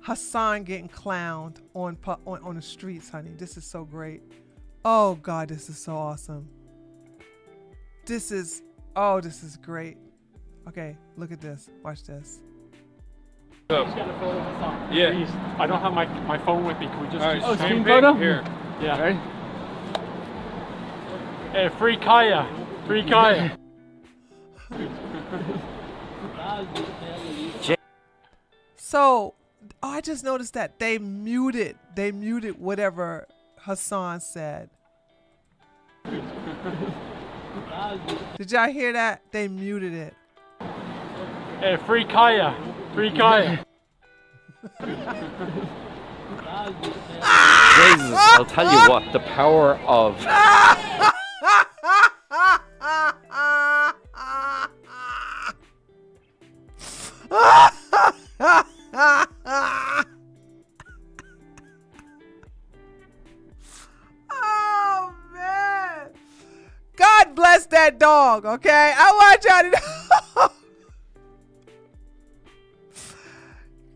Hassan getting clowned on the streets, honey. This is so great. Oh God, this is so awesome. This is great. Okay, look at this. Watch this. Yeah. Please. I don't have my phone with me. Can we just do screen photo? Here. Yeah. Ready? Hey, free Kaya. Free Kaya. So, I just noticed that they muted whatever Hassan said. Did y'all hear that? They muted it. Hey, free Kaya. Free Kaya. Jesus, I'll tell you what, the power of... Oh, man. God bless that dog, okay? I want y'all to know.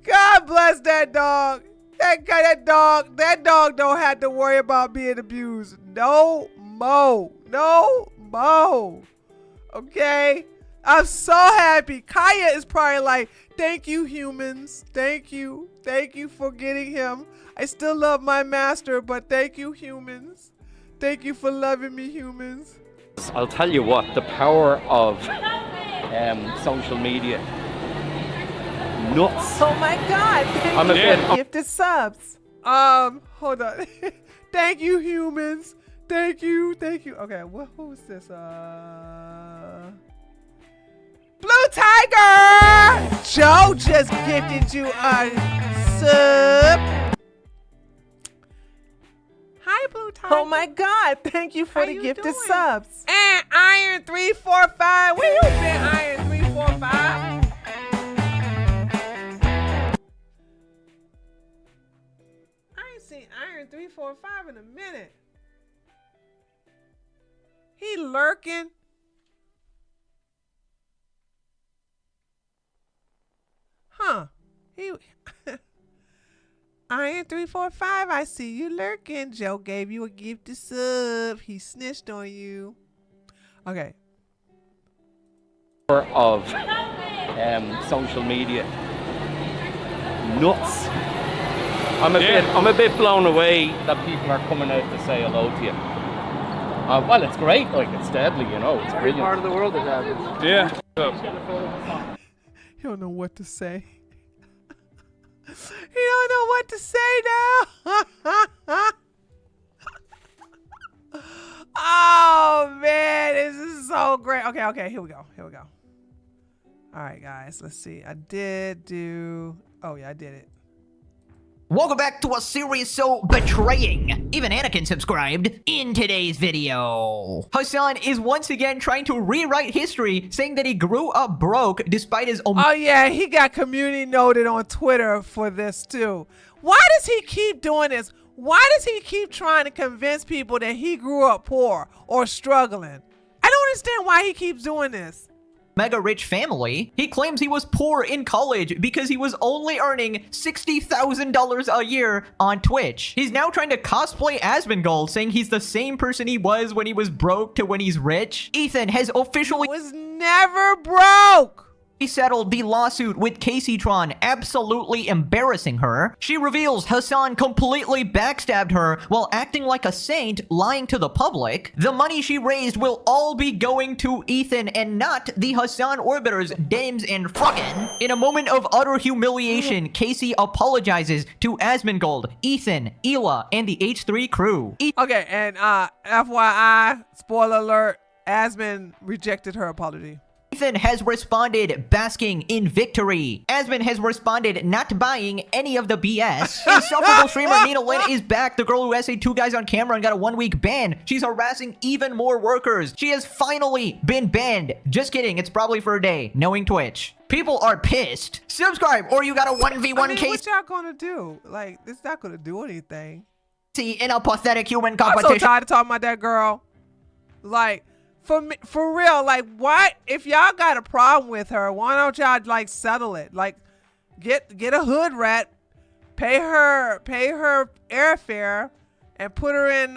God bless that dog. That dog don't have to worry about being abused. No more. Okay? I'm so happy. Kaya is probably like, thank you, humans. Thank you for getting him. I still love my master, but thank you, humans. Thank you for loving me, humans. I'll tell you what, the power of social media. Nuts. Oh my God. I'm a fan. Gifted subs. Hold on. Thank you, humans. Thank you. Okay, who's this? Blue Tiger! Joe just gifted you a sub. Hi, Blue Tiger. Oh my God! Thank you for How the you gifted doing? subs. And Iron 345. Where you been, Iron 345? I ain't seen Iron 345 in a minute. He lurking. Huh. He Iron 345, I see you lurking. Joe gave you a gifted sub. He snitched on you. Okay. Of social media. Nuts. I'm a bit blown away that people are coming out to say hello to you. Well, it's great. Like, it's deadly, you know. It's brilliant. Part of the world that happens. Yeah. He don't know what to say. He don't know what to say now. Oh man, this is so great. Okay, here we go. All right, guys, let's see. I did it. Welcome back to a series so betraying. Even Anakin subscribed. In today's video, Hassan is once again trying to rewrite history, saying that he grew up broke despite his own. Oh yeah, he got community noted on Twitter for this too. Why does he keep doing this? Why does he keep trying to convince people that he grew up poor or struggling? I don't understand why he keeps doing this. Mega rich family. He claims he was poor in college because he was only earning $60,000 a year on Twitch. He's now trying to cosplay Asmongold, saying he's the same person he was when he was broke to when he's rich. Ethan has officially was never broke. settled the lawsuit with KaceyTron, absolutely embarrassing her. She reveals Hassan completely backstabbed her while acting like a saint, lying to the public. The money she raised will all be going to Ethan and not the Hassan orbiters, Dames, and Froggen. In a moment of utter humiliation, Casey apologizes to Asmongold, Ethan, Ela, and the H3 crew. Okay, and FYI, spoiler alert, Asmon rejected her apology. Ethan has responded basking in victory. Asmon has responded not buying any of the BS. Insufferable streamer Nina Lynn is back. The girl who essayed 2 guys on camera and got a 1-week ban. She's harassing even more workers. She has finally been banned. Just kidding, it's probably for a day, knowing Twitch. People are pissed. Subscribe or you got a 1v1 case. What y'all gonna do? Like, it's not gonna do anything. See, in a pathetic human I'm competition. so tired of talking about that girl. Like, for real, like, why, if y'all got a problem with her, why don't y'all like settle it? Like, get a hood rat, pay her airfare, and put her in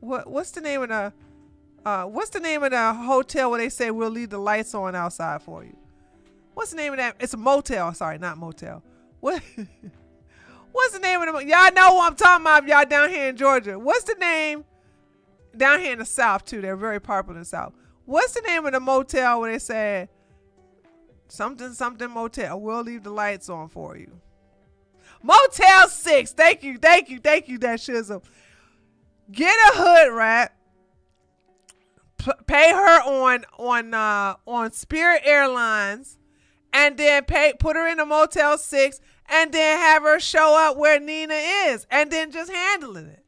what's the name of the hotel where they say we'll leave the lights on outside for you? What's the name of that? It's a motel. Sorry, not motel. What? What's the name of the? Y'all know what I'm talking about. Y'all down here in Georgia. What's the name? Down here in the South too. They're very popular in the South. What's the name of the motel where they say something motel? We'll leave the lights on for you. Motel 6. Thank you, that shizzle. Get a hood rat. Pay her on Spirit Airlines, and then put her in a Motel 6. And then have her show up where Nina is. And then just handling it.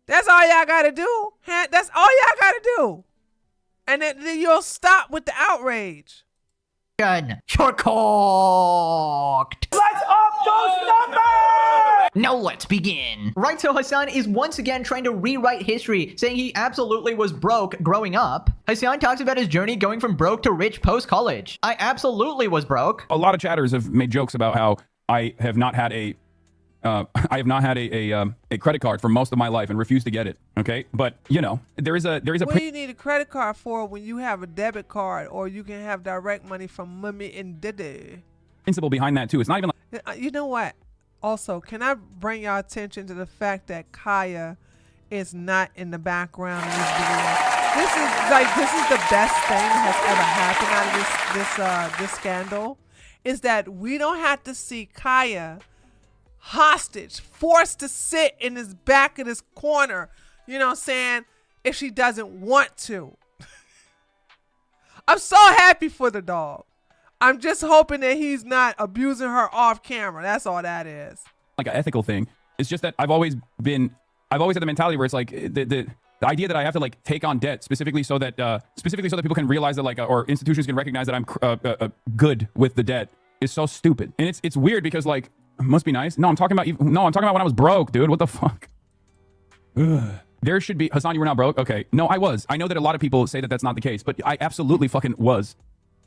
That's all y'all got to do. That's all y'all got to do. And then you'll stop with the outrage. You're cooked. Let's up those numbers! Now let's begin. Right, so Hassan is once again trying to rewrite history, saying he absolutely was broke growing up. Hassan talks about his journey going from broke to rich post-college. I absolutely was broke. A lot of chatters have made jokes about how I have not had a credit card for most of my life and refused to get it. Okay, but you know, there is a. What do you need a credit card for when you have a debit card, or you can have direct money from Mummy and Diddy? Principle behind that too. It's not even like. You know what? Also, can I bring y'all attention to the fact that Kaya is not in the background in this video? This is the best thing that has ever happened out of this scandal, is that we don't have to see Kaya hostage, forced to sit in this back of this corner, you know what I'm saying, if she doesn't want to. I'm so happy for the dog. I'm just hoping that he's not abusing her off camera. That's all that is. Like an ethical thing. It's just that I've always had the mentality where it's like the idea that I have to like take on debt specifically so that people can realize that like or institutions can recognize that I'm good with the debt is so stupid. And it's weird because like it must be nice. I'm talking about when I was broke, dude. What the fuck? Ugh. There should be Hassan. You were not broke. Okay, no, I was. I know that a lot of people say that that's not the case, but I absolutely fucking was.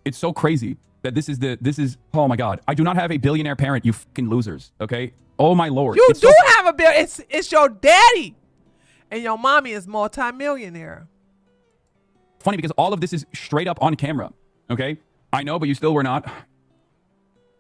It's so crazy that this is. Oh my god, I do not have a billionaire parent. You fucking losers. Okay. Oh my lord. You do have a bill. It's your daddy, and your mommy is multimillionaire. Funny because all of this is straight up on camera. Okay, I know, but you still were not.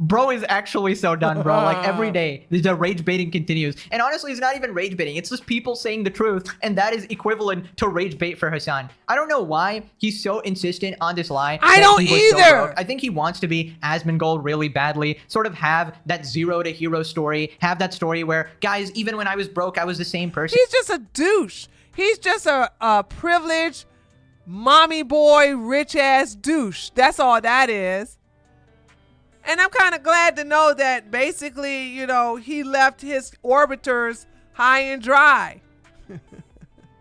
Bro is actually so done, bro. Like every day, the rage baiting continues. And honestly, it's not even rage baiting. It's just people saying the truth. And that is equivalent to rage bait for Hassan. I don't know why he's so insistent on this lie. I don't either. I think he wants to be Asmongold really badly. Sort of have that zero to hero story. Have that story where, guys, even when I was broke, I was the same person. He's just a douche. He's just a privileged mommy boy, rich ass douche. That's all that is. And I'm kind of glad to know that basically, you know, he left his orbiters high and dry.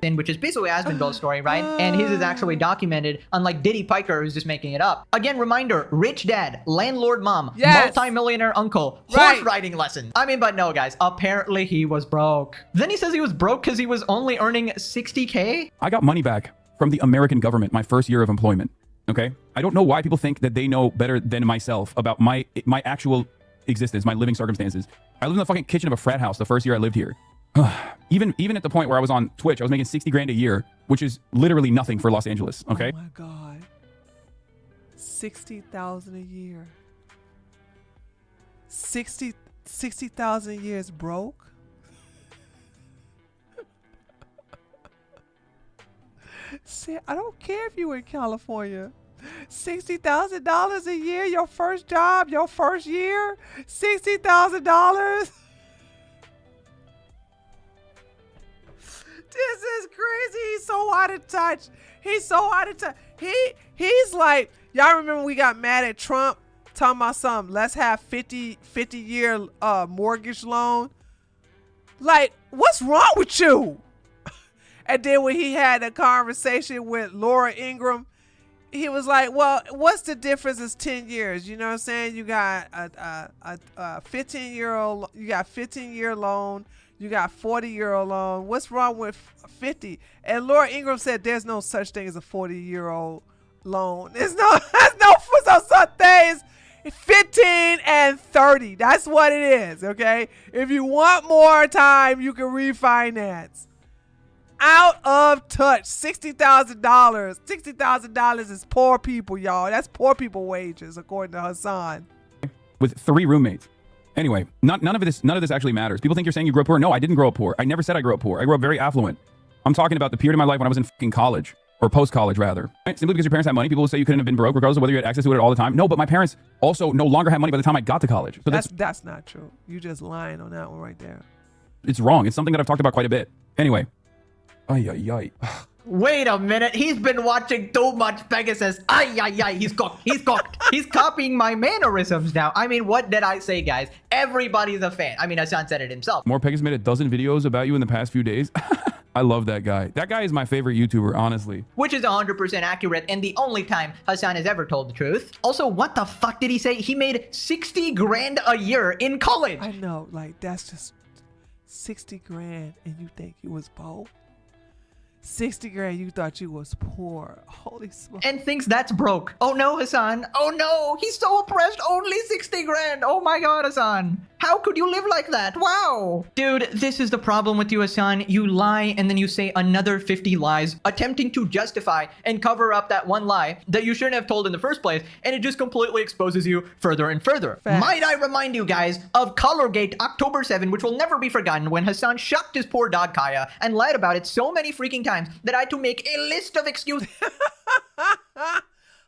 Which is basically Asmongold's story, right? And his is actually documented, unlike Diddy Piker, who's just making it up. Again, reminder, rich dad, landlord mom, multi-millionaire uncle, horse riding lesson. I mean, but no, guys, apparently he was broke. Then he says he was broke because he was only earning 60K? I got money back from the American government my first year of employment. Okay, I don't know why people think that they know better than myself about my actual existence, my living circumstances. I lived in the fucking kitchen of a frat house the first year I lived here. even at the point where I was on Twitch, I was making 60 grand a year, which is literally nothing for Los Angeles. Okay. Oh my god, 60,000 a year. 60,000 a year is broke. See, I don't care if you were in California. $60,000 a year, your first job, your first year, $60,000. This is crazy. He's so out of touch. He's so out of touch. He's like, y'all remember we got mad at Trump talking about something? Let's have 50-year mortgage loan. Like, what's wrong with you? And then when he had a conversation with Laura Ingraham, he was like, well, what's the difference? It's 10 years. You know what I'm saying? You got a 15-year loan. You got 40-year loan. What's wrong with 50? And Laura Ingraham said there's no such thing as a 40-year-old loan. There's no such thing as 15 and 30. That's what it is, okay? If you want more time, you can refinance. Out of touch. $60,000. $60,000 is poor people, y'all. That's poor people wages, according to Hassan. With 3 roommates. Anyway, none of this actually matters. People think you're saying you grew up poor. No, I didn't grow up poor. I never said I grew up poor. I grew up very affluent. I'm talking about the period of my life when I was in fucking college, or post-college rather. Right? Simply because your parents had money, people will say you couldn't have been broke regardless of whether you had access to it all the time. No, but my parents also no longer had money by the time I got to college. So that's not true. You just lying on that one right there. It's wrong. It's something that I've talked about quite a bit. Anyway. Ay, ay, ay. Wait a minute. He's been watching too much Pegasus. Ay, ay, ay. He's cooked. He's cooked. He's copying my mannerisms now. I mean, what did I say, guys? Everybody's a fan. I mean, Hassan said it himself. More Pegasus made a dozen videos about you in the past few days. I love that guy. That guy is my favorite YouTuber, honestly. Which is 100% accurate and the only time Hassan has ever told the truth. Also, what the fuck did he say? He made 60 grand a year in college. I know. Like, that's just 60 grand and you think you was broke? 60 grand, you thought you was poor. Holy smoke. And thinks that's broke. Oh no, Hassan. Oh no, he's so oppressed. Only 60 grand. Oh my god, Hassan. How could you live like that? Wow. Dude, this is the problem with you, Hassan. You lie and then you say another 50 lies, attempting to justify and cover up that one lie that you shouldn't have told in the first place, and it just completely exposes you further and further. Facts. Might I remind you guys of Colorgate October 7, which will never be forgotten, when Hassan shucked his poor dog Kaya and lied about it so many freaking times that I had to make a list of excuses.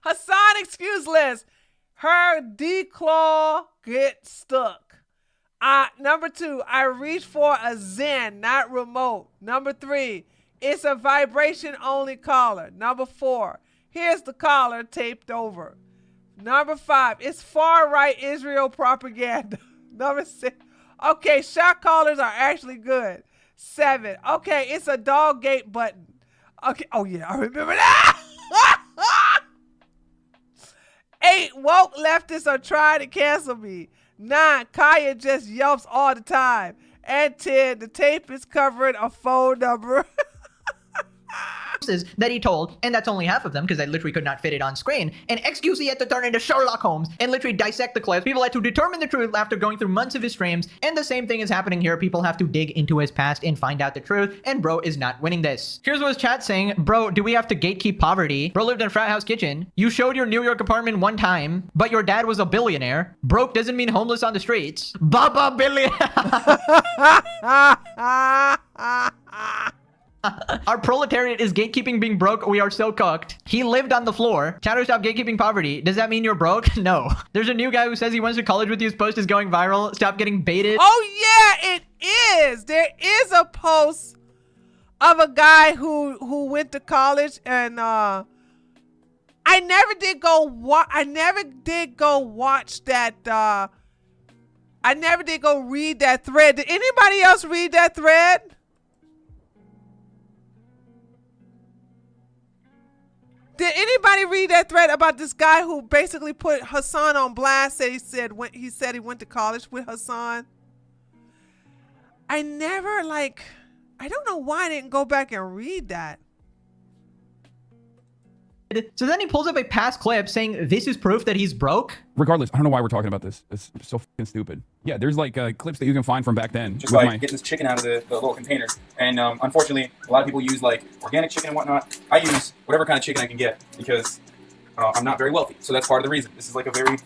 Hassan excuse list. Her declaw get stuck. Number 2, I reach for a Zen, not remote. Number 3, it's a vibration only caller. Number 4, Here's the collar taped over. Number 5, it's far-right Israel propaganda. Number 6, okay, shock collars are actually good. 7, okay, it's a dog gate button. Okay, oh yeah, I remember that. 8, woke leftists are trying to cancel me. 9, Kaya just yelps all the time. And 10, the tape is covering a phone number. That he told, and that's only half of them because I literally could not fit it on screen. And XQC had to turn into Sherlock Holmes and literally dissect the clips. People had to determine the truth after going through months of his streams, and the same thing is happening here. People have to dig into his past and find out the truth, and bro is not winning this. Here's what his chat saying. Bro, do we have to gatekeep poverty? Bro lived in a frat house kitchen. You showed your New York apartment one time, but your dad was a billionaire. Broke doesn't mean homeless on the streets. Baba billionaire. Our proletariat is gatekeeping being broke. We are so cooked. He lived on the floor. Chatter, stop gatekeeping poverty. Does that mean you're broke? No. There's a new guy who says he went to college with you. His post is going viral. Stop getting baited. Oh yeah, it is. There is a post of a guy who went to college, and I never did go watch that. I never did go read that thread. Did anybody else read that thread? Did anybody read that thread about this guy who basically put Hassan on blast? He said he went to college with Hassan. I never I don't know why I didn't go back and read that. So then he pulls up a past clip saying this is proof that he's broke. Regardless, I don't know why we're talking about this. It's so fucking stupid. Yeah, there's clips that you can find from back then. Just like getting this chicken out of the little container. And unfortunately, a lot of people use organic chicken and whatnot. I use whatever kind of chicken I can get because I'm not very wealthy. So that's part of the reason. This is a very...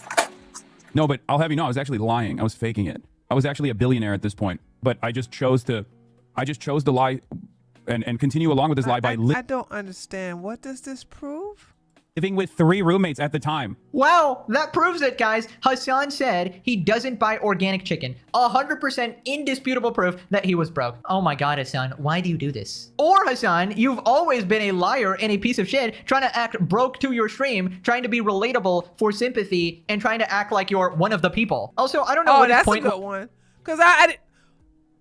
No, but I'll have you know, I was actually lying. I was faking it. I was actually a billionaire at this point. But I just chose to lie and continue along with this lie by I don't understand. What does this prove? living with 3 roommates at the time. Well, that proves it, guys. Hassan said he doesn't buy organic chicken. 100% indisputable proof that he was broke. Oh my God, Hassan, why do you do this? Or Hassan, you've always been a liar and a piece of shit, trying to act broke to your stream, trying to be relatable for sympathy, and trying to act like you're one of the people. Also, I don't know what his point was. Oh, that's a good one. Because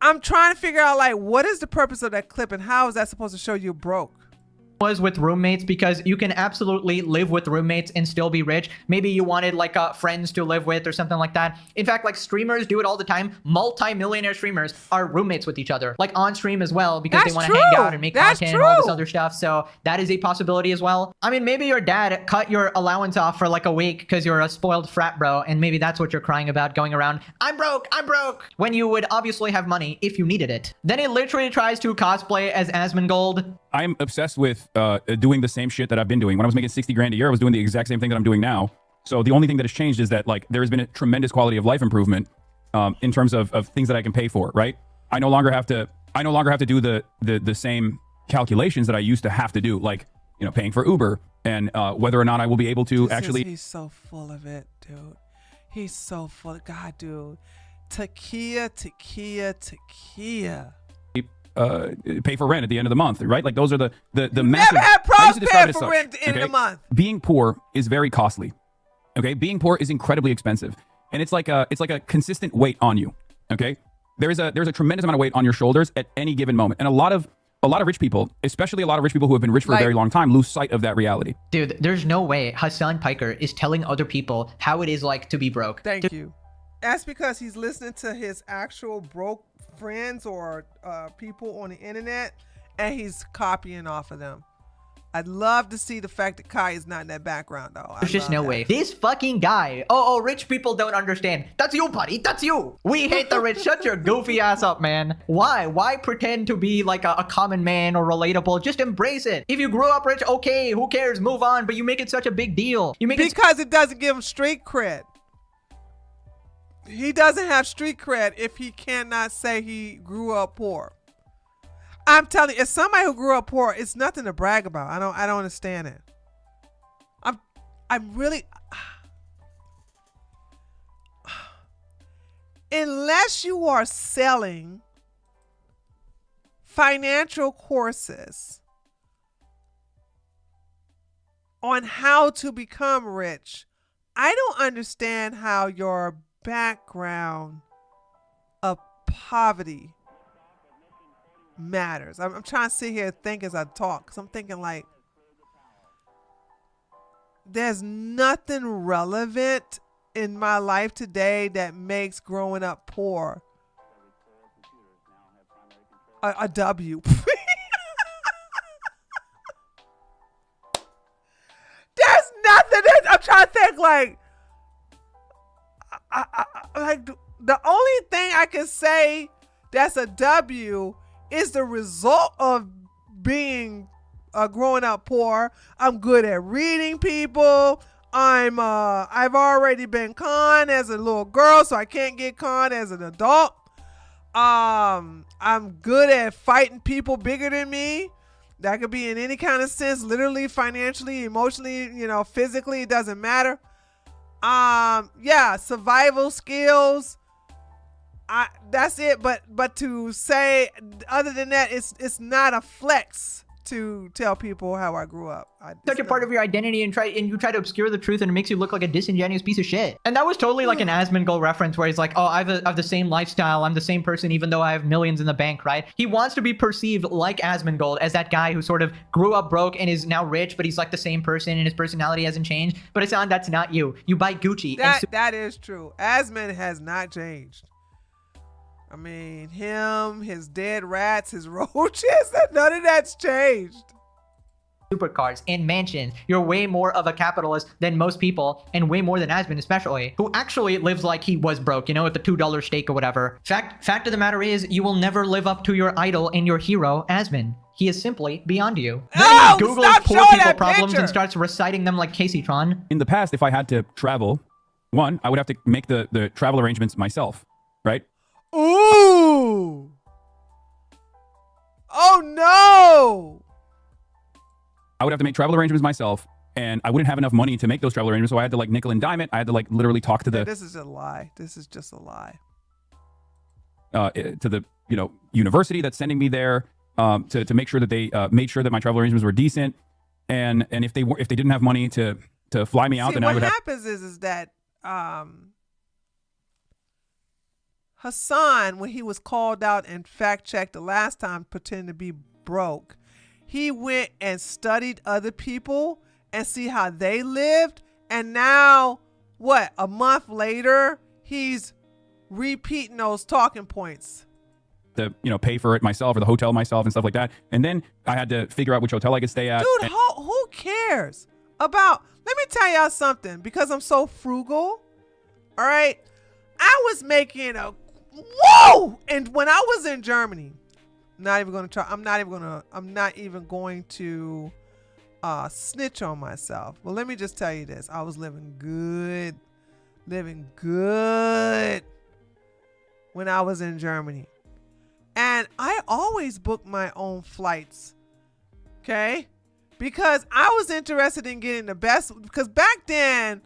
I'm trying to figure out, like, what is the purpose of that clip and how is that supposed to show you broke? Was with roommates, because you can absolutely live with roommates and still be rich. Maybe you wanted like friends to live with or something like that. In fact, like streamers do it all the time. Multi-millionaire streamers are roommates with each other, like on stream as well, because they want to hang out and make content and all this other stuff. So that is a possibility as well. I mean, maybe your dad cut your allowance off for like a week because you're a spoiled frat bro, and maybe that's what you're crying about, going around, I'm broke, when you would obviously have money if you needed it. Then he literally tries to cosplay as Asmongold. I'm obsessed with doing the same shit that I've been doing. When I was making 60 grand a year, I was doing the exact same thing that I'm doing now. So the only thing that has changed is that like there has been a tremendous quality of life improvement in terms of things that I can pay for, right? I no longer have to do the same calculations that I used to have to do, like, you know, paying for Uber and whether or not I will be able to He's so full of it, dude. He's so full of God, dude. Takia. Pay for rent at the end of the month, right? Like those are the massive. Never had problems paying for rent at the end of the month. Being poor is very costly. Okay, being poor is incredibly expensive, and it's like a consistent weight on you. Okay, there's a tremendous amount of weight on your shoulders at any given moment, and a lot of rich people, especially a lot of rich people who have been rich for a very long time, lose sight of that reality. Dude, there's no way Hassan Piker is telling other people how it is like to be broke. Thank you. That's because he's listening to his actual broke friends or people on the internet, and he's copying off of them. I'd love to see the fact that Kai is not in that background, though. There's just no way. This fucking guy. Oh, rich people don't understand. That's you, buddy. That's you. We hate the rich. Shut your goofy ass up, man. Why pretend to be like a common man or relatable? Just embrace it. If you grew up rich, okay, who cares? Move on. But you make it such a big deal. You make because it doesn't give him street cred. He doesn't have street cred if he cannot say he grew up poor. I'm telling you, as somebody who grew up poor, it's nothing to brag about. I don't understand it. I'm really, unless you are selling financial courses on how to become rich. I don't understand how your background of poverty matters. I'm trying to sit here and think as I talk, because I'm thinking like, there's nothing relevant in my life today that makes growing up poor a W. There's nothing. I'm trying to think like, like the only thing I can say that's a W is the result of being growing up poor. I'm good at reading people. I've already been conned as a little girl, so I can't get conned as an adult. I'm good at fighting people bigger than me. That could be in any kind of sense, literally, financially, emotionally, physically, it doesn't matter. Yeah, survival skills. That's it. But to say other than that, it's not a flex to tell people how I grew up. Such a part of your identity, and you try to obscure the truth, and it makes you look like a disingenuous piece of shit. And that was totally like an Asmongold reference where he's like, oh, I have the same lifestyle, I'm the same person even though I have millions in the bank, right? He wants to be perceived like Asmongold, as that guy who sort of grew up broke and is now rich, but he's like the same person and his personality hasn't changed. But it's on, that's not you. You buy Gucci. That is true. Asmon has not changed. I mean, him, his dead rats, his roaches, none of that's changed. Supercars and mansions. You're way more of a capitalist than most people, and way more than Asmon especially, who actually lives like he was broke, with the $2 steak or whatever. Fact of the matter is, you will never live up to your idol and your hero, Asmon. He is simply beyond you. Then he Googles poor people problems and starts reciting them like KaceyTron. In the past, if I had to travel, one, I would have to make the travel arrangements myself, right? Ooh! Oh no! I would have to make travel arrangements myself, and I wouldn't have enough money to make those travel arrangements, so I had to like nickel and dime it. I had to like literally talk to the... This is a lie. This is just a lie. To the university that's sending me there, to make sure that they made sure that my travel arrangements were decent, and if they didn't have money to fly me out, then I would have... What happens is that Hassan, when he was called out and fact-checked the last time pretending to be broke, he went and studied other people and see how they lived. And now, a month later, he's repeating those talking points. To, pay for it myself or the hotel myself and stuff like that. And then I had to figure out which hotel I could stay at. Dude, who cares about... Let me tell y'all something, because I'm so frugal. All right? I was making a... Whoa! And when I was in Germany, I'm not even going to snitch on myself. Well, let me just tell you this. I was living good when I was in Germany. And I always booked my own flights. Okay? Because I was interested in getting the best, because back then,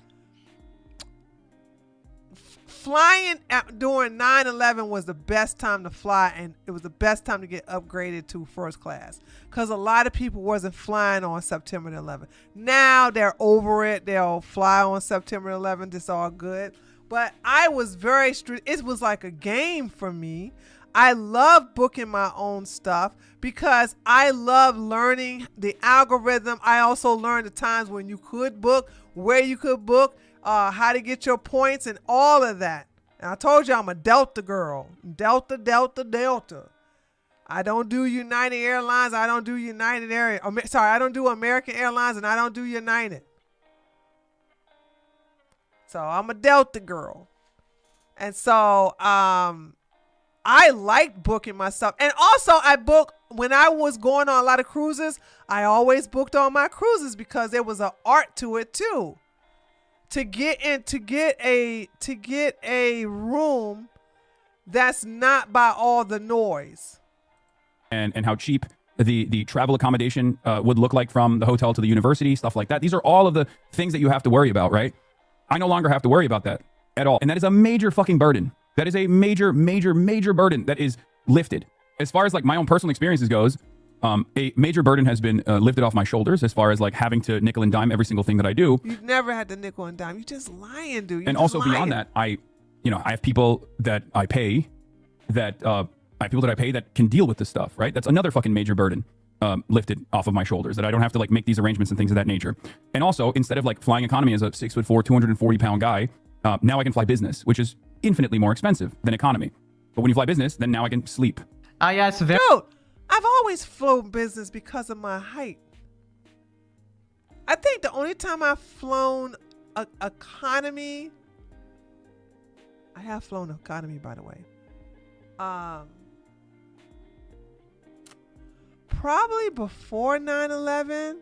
flying during 9/11 was the best time to fly, and it was the best time to get upgraded to first class, because a lot of people wasn't flying on September 11th. Now they're over it. They'll fly on September 11th. It's all good. But I was very strict. It was like a game for me. I love booking my own stuff because I love learning the algorithm. I also learned the times when you could book, where you could book, how to get your points and all of that. And I told you I'm a Delta girl. Delta. I don't do United Airlines. I don't do I don't do American Airlines, and I don't do United. So I'm a Delta girl. And so I liked booking myself. And also I booked, when I was going on a lot of cruises, I always booked on my cruises because there was an art to it too. To get a room that's not by all the noise. And how cheap the travel accommodation would look like from the hotel to the university, stuff like that. These are all of the things that you have to worry about, right? I no longer have to worry about that at all. And that is a major fucking burden. That is a major, major, major burden that is lifted. As far as like my own personal experiences goes, a major burden has been lifted off my shoulders as far as like having to nickel and dime every single thing that I do. You've never had to nickel and dime. You just lying, dude. And also beyond that, I have people that I pay that can deal with this stuff, right? That's another fucking major burden lifted off of my shoulders, that I don't have to like make these arrangements and things of that nature. And also, instead of like flying economy as a 6'4", 240 pound guy, now I can fly business, which is infinitely more expensive than economy. But when you fly business, then now I can sleep. Yes, Dude, I've always flown business because of my height. I think the only time I've flown economy, I have flown economy, by the way. Probably before 9/11,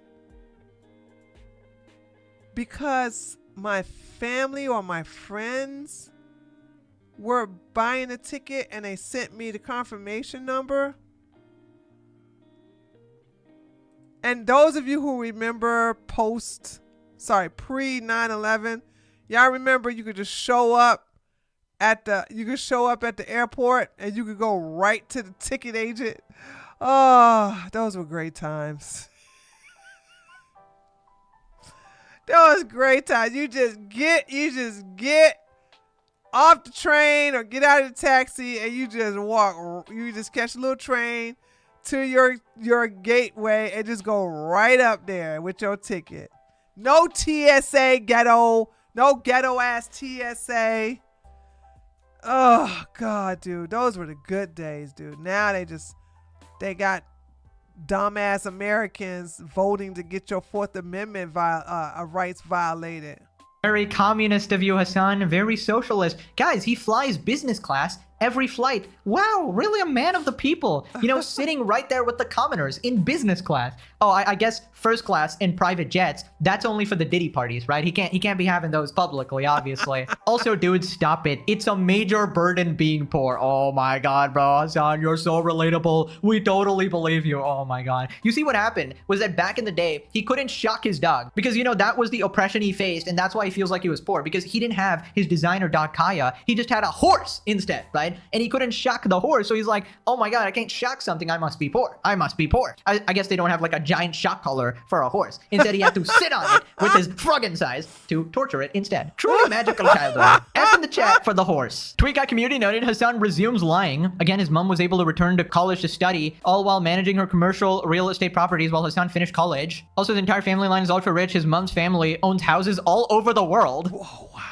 because my family or my friends were buying a ticket and they sent me the confirmation number. And those of you who remember pre 9/11, y'all remember you could just show up at the airport and you could go right to the ticket agent. Oh, those were great times. Those great times. You just get off the train or get out of the taxi and you just walk. You just catch a little train to your gateway and just go right up there with your ticket. No TSA ghetto. No ghetto ass TSA. Oh God, dude. Those were the good days, dude. Now they got dumbass Americans voting to get your Fourth Amendment rights violated. Very communist of you, Hassan. Very socialist. Guys, he flies business class every flight. Wow, really a man of the people. Sitting right there with the commoners in business class. Oh, I guess first class in private jets. That's only for the Diddy parties, right? He can't be having those publicly, obviously. Also, dude, stop it. It's a major burden being poor. Oh my God, bro, Hassan, you're so relatable. We totally believe you. Oh my God. You see what happened was that back in the day, he couldn't shock his dog because, that was the oppression he faced. And that's why he feels like he was poor, because he didn't have his designer dog Kaya. He just had a horse instead, right? And he couldn't shock the horse. So he's like, oh my God, I can't shock something. I must be poor. I must be poor. I guess they don't have like a giant shock collar for a horse. Instead, he had to sit on it with his froggen size to torture it instead. Truly magical childhood. F in the chat for the horse. Tweet Guy community noted Hassan resumes lying. Again, his mom was able to return to college to study, all while managing her commercial real estate properties while Hassan finished college. Also, his entire family line is ultra rich. His mom's family owns houses all over the world. Whoa, wow.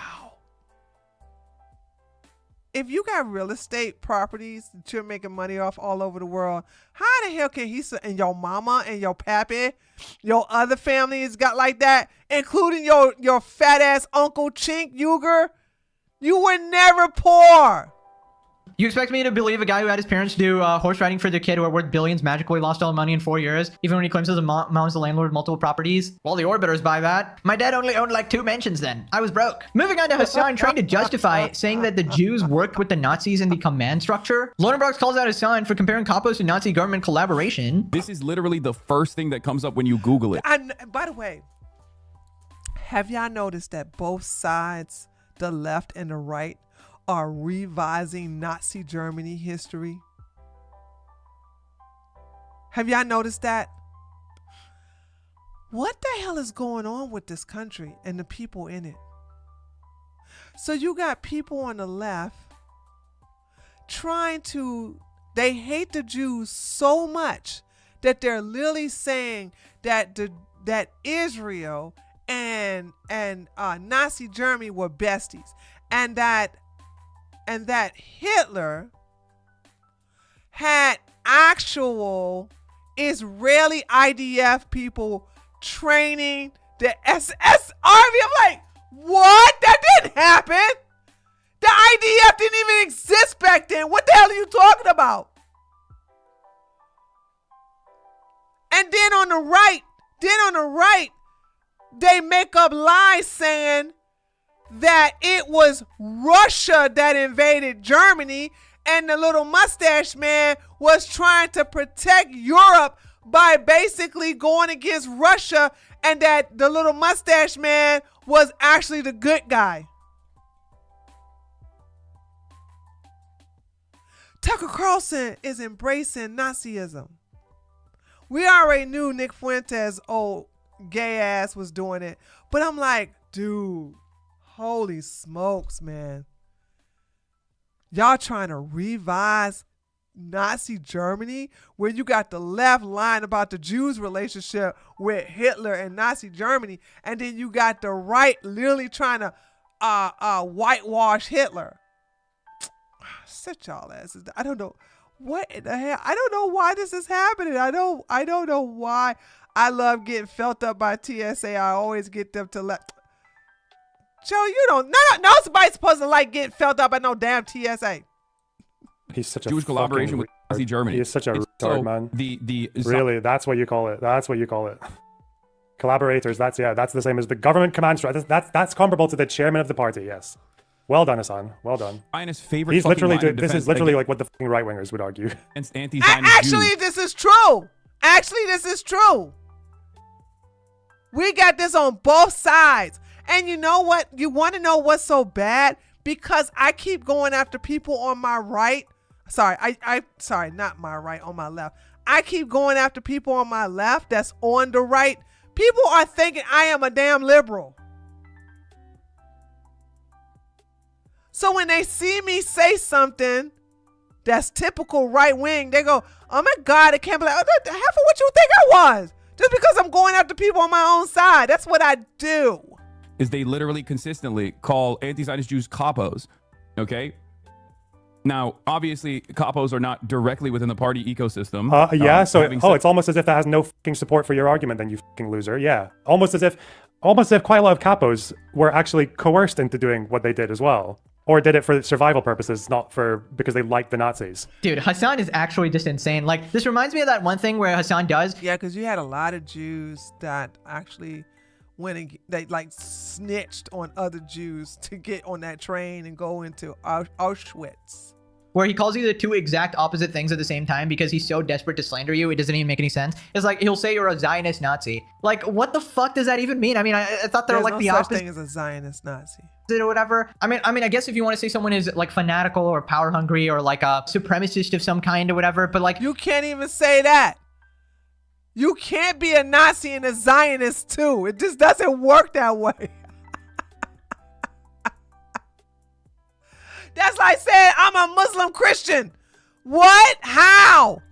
If you got real estate properties that you're making money off all over the world, how the hell can and your mama and your pappy, your other families got like that, including your fat ass Uncle Chink Uger? You were never poor. You expect me to believe a guy who had his parents do horse riding for their kid who are worth billions magically lost all the money in 4 years, even when he claims his mom's the landlord of multiple properties? Well, the orbiters buy that. My dad only owned like 2 mansions then. I was broke. Moving on to Hassan trying to justify saying that the Jews worked with the Nazis in the command structure. Lodenbrox calls out Hassan for comparing Kapos to Nazi government collaboration. This is literally the first thing that comes up when you Google it. And by the way, have y'all noticed that both sides, the left and the right, are revising Nazi Germany history? Have y'all noticed that? What the hell is going on with this country and the people in it? So you got people on the left they hate the Jews so much that they're literally saying that that Israel and Nazi Germany were besties, and that Hitler had actual Israeli IDF people training the SS army. I'm like, what? That didn't happen. The IDF didn't even exist back then. What the hell are you talking about? And then on the right, they make up lies saying that it was Russia that invaded Germany and the little mustache man was trying to protect Europe by basically going against Russia, and that the little mustache man was actually the good guy. Tucker Carlson is embracing Nazism. We already knew Nick Fuentes' old gay ass was doing it. But I'm like, dude, holy smokes, man. Y'all trying to revise Nazi Germany, where you got the left lying about the Jews' relationship with Hitler and Nazi Germany, and then you got the right literally trying to whitewash Hitler. Sit y'all asses. I don't know what in the hell. I don't know why this is happening. I don't know why. I love getting felt up by TSA. I always get them to let. Joe, you don't. No, somebody's supposed to like getting felt up by no damn TSA. He's such a Jewish collaboration with Nazi Germany. He is such a retard, man. Really, that's what you call it. That's what you call it. Collaborators. That's the same as the government command structure. That's comparable to the chairman of the party. Yes. Well done, Hassan. Well done. Zionist favorite. He's literally. This is literally like what the fucking right wingers would argue. Actually, this is true. We got this on both sides. And you know what? You want to know what's so bad? Because I keep going after people on my right. Sorry, not my right, on my left. I keep going after people on my left that's on the right. People are thinking I am a damn liberal. So when they see me say something that's typical right wing, they go, oh my God, I can't believe, half of what you think I was. Just because I'm going after people on my own side. That's what I do. Is they literally consistently call anti-Zionist Jews capos, okay? Now, obviously, capos are not directly within the party ecosystem. It's almost as if that has no fucking support for your argument, then you fucking loser. Yeah, almost as if quite a lot of capos were actually coerced into doing what they did as well. Or did it for survival purposes, not because they liked the Nazis. Dude, Hassan is actually just insane. Like, this reminds me of that one thing where Hassan does. Yeah, because you had a lot of Jews that actually went and they like snitched on other Jews to get on that train and go into Auschwitz. Where he calls you the two exact opposite things at the same time because he's so desperate to slander you, it doesn't even make any sense. It's like, he'll say you're a Zionist Nazi. Like, what the fuck does that even mean? I mean, I thought they're like the opposite. There's no such thing as a Zionist Nazi. Or whatever. I mean, I guess if you want to say someone is like fanatical or power hungry or like a supremacist of some kind or whatever, but like... You can't even say that. You can't be a Nazi and a Zionist too. It just doesn't work that way. That's like saying I'm a Muslim Christian. What? How?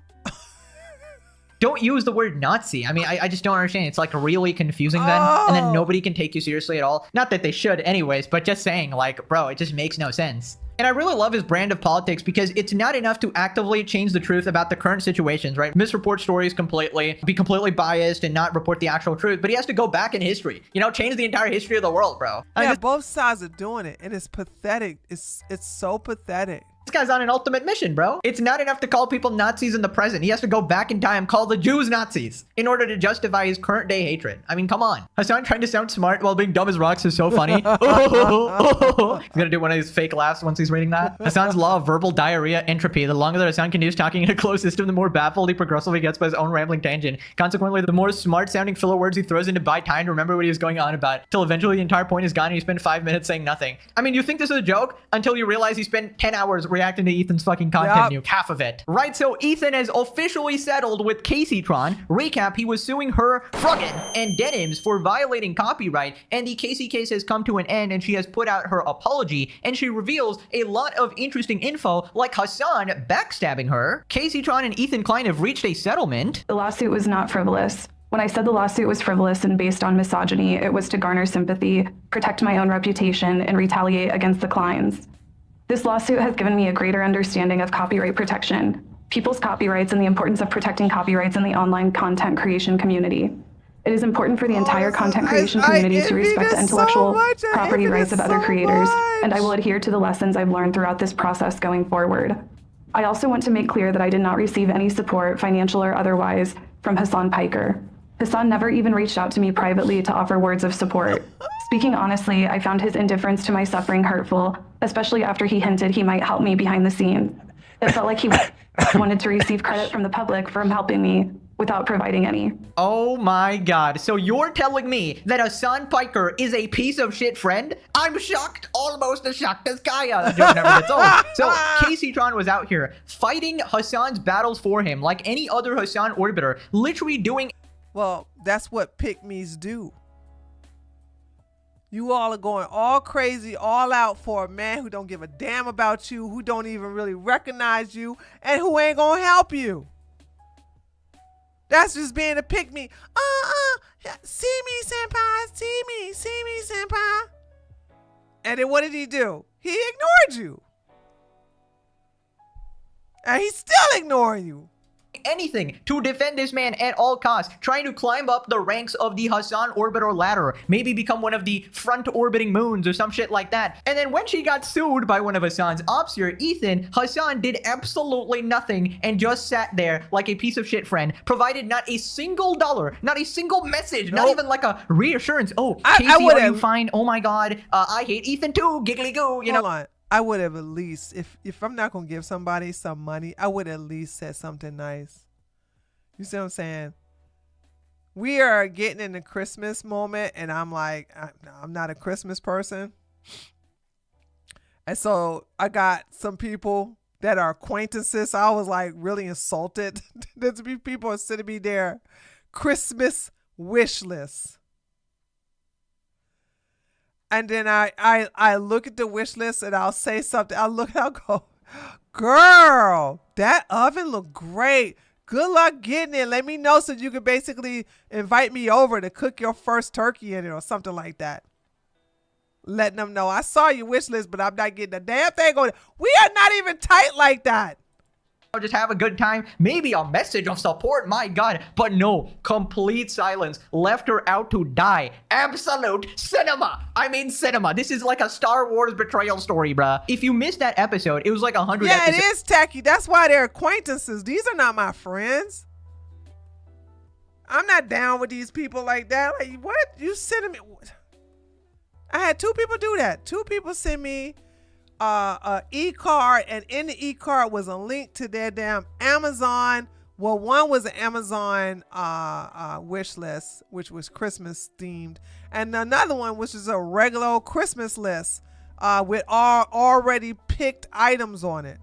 Don't use the word Nazi. I mean, I just don't understand. It's like really confusing then. And then nobody can take you seriously at all. Not that they should anyways, but just saying like, bro, it just makes no sense. And I really love his brand of politics because it's not enough to actively change the truth about the current situations, right? Misreport stories completely, be completely biased and not report the actual truth. But he has to go back in history, change the entire history of the world, bro. Both sides are doing it. And it's pathetic. It's so pathetic. This guy's on an ultimate mission, bro. It's not enough to call people Nazis in the present. He has to go back in time, call the Jews Nazis in order to justify his current day hatred. I mean, come on. Hassan trying to sound smart while being dumb as rocks is so funny. He's gonna do one of his fake laughs once he's reading that. Hassan's law of verbal diarrhea entropy. The longer that Hassan continues talking in a closed system, the more baffled he progressively gets by his own rambling tangent. Consequently, the more smart sounding filler words he throws in to buy time to remember what he was going on about, till eventually the entire point is gone and you spend 5 minutes saying nothing. I mean, you think this is a joke until you realize he spent 10 hours reacting to Ethan's fucking content nuke, half of it. Right, so Ethan has officially settled with KaceyTron. Recap, he was suing her, Fruggen, and Denims for violating copyright, and the Casey case has come to an end and she has put out her apology, and she reveals a lot of interesting info, like Hassan backstabbing her. KaceyTron and Ethan Klein have reached a settlement. The lawsuit was not frivolous. When I said the lawsuit was frivolous and based on misogyny, it was to garner sympathy, protect my own reputation, and retaliate against the Kleins. This lawsuit has given me a greater understanding of copyright protection, people's copyrights, and the importance of protecting copyrights in the online content creation community. It is important for the entire content creation community to respect the intellectual property rights of other creators, and I will adhere to the lessons I've learned throughout this process going forward. I also want to make clear that I did not receive any support, financial or otherwise, from Hassan Piker. Hassan never even reached out to me privately to offer words of support. Speaking honestly, I found his indifference to my suffering hurtful, especially after he hinted he might help me behind the scenes. It felt like he wanted to receive credit from the public for him helping me, without providing any. Oh my god. So you're telling me that Hassan Piker is a piece of shit friend? I'm shocked, almost as shocked as Kaya. The joke never gets old. So KaceyTron was out here fighting Hassan's battles for him like any other Hassan orbiter, literally doing... Well, that's what pick-me's do. You all are going all crazy, all out for a man who don't give a damn about you, who don't even really recognize you, and who ain't gonna help you. That's just being a pick-me. See me, senpai. See me, senpai. And then what did he do? He ignored you. And he's still ignoring you. Anything to defend this man at all costs, trying to climb up the ranks of the Hassan orbiter ladder, maybe become one of the front orbiting moons or some shit like that. And then when she got sued by one of Hassan's ops here, Ethan, Hassan did absolutely nothing and just sat there like a piece of shit friend, provided not a single dollar, not a single message, not even like a reassurance. Oh, Casey, are you fine? Oh my god, I hate Ethan too, giggly goo, you know. Hold on. I would have at least, if I'm not going to give somebody some money, I would at least said something nice. You see what I'm saying? We are getting in the Christmas moment, and I'm like, I'm not a Christmas person. And so I got some people that are acquaintances. I was like really insulted. There's people sending me their Christmas wish list. And then I look at the wish list and I'll say something. I'll go, girl, that oven look great. Good luck getting it. Let me know so you can basically invite me over to cook your first turkey in it or something like that. Letting them know I saw your wish list, but I'm not getting a damn thing on it. We are not even tight like that. Just have a good time, maybe a message of support, my god, but no, complete silence, left her out to die. Absolute cinema. I mean cinema. This is like a Star Wars betrayal story, bruh. If you missed that episode, it was like 100 episodes. Yeah, it is tacky. That's why they're acquaintances. These are not my friends. I'm not down with these people like that. Like, what? You sending me? I had 2 people do that. 2 people send me e-card, and in the e-card was a link to their damn Amazon. Well, one was an Amazon wish list, which was Christmas themed, and another one, which is a regular old Christmas list with already picked items on it.